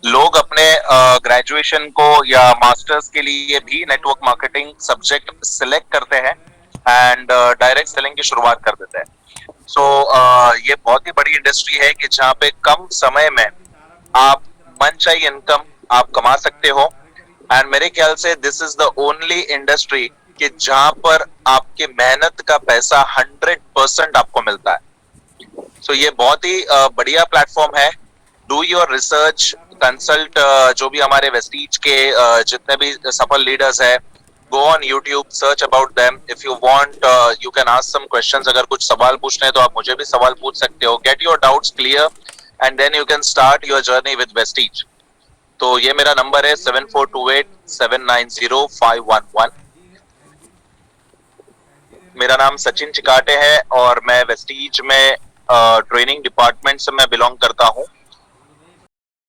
लोग अपने ग्रेजुएशन को या मास्टर्स के लिए भी नेटवर्क मार्केटिंग सब्जेक्ट सिलेक्ट करते हैं एंड डायरेक्ट सेलिंग की शुरुआत कर देते हैं। सो ये बहुत ही बड़ी इंडस्ट्री है कि जहाँ पे कम समय में आप मनचाही इनकम आप कमा सकते हो। एंड मेरे ख्याल से this is the only industry कि जहां पर आपके मेहनत का पैसा 100% आपको मिलता है। सो ये बहुत ही बढ़िया प्लेटफॉर्म है। डू योर रिसर्च, कंसल्ट जो भी हमारे वेस्टीज के जितने भी सफल लीडर्स है, go on YouTube, search about them. If you want, you can ask some questions. अगर कुछ सवाल पूछने हैं तो आप मुझे भी सवाल पूछ सकते हो। Get your doubts clear and then you can start your journey with Vestige. तो ये मेरा नंबर है 7428790511। मेरा नाम सचिन चिकाटे है और मैं वेस्टीज में ट्रेनिंग डिपार्टमेंट से मैं बिलोंग करता हूँ।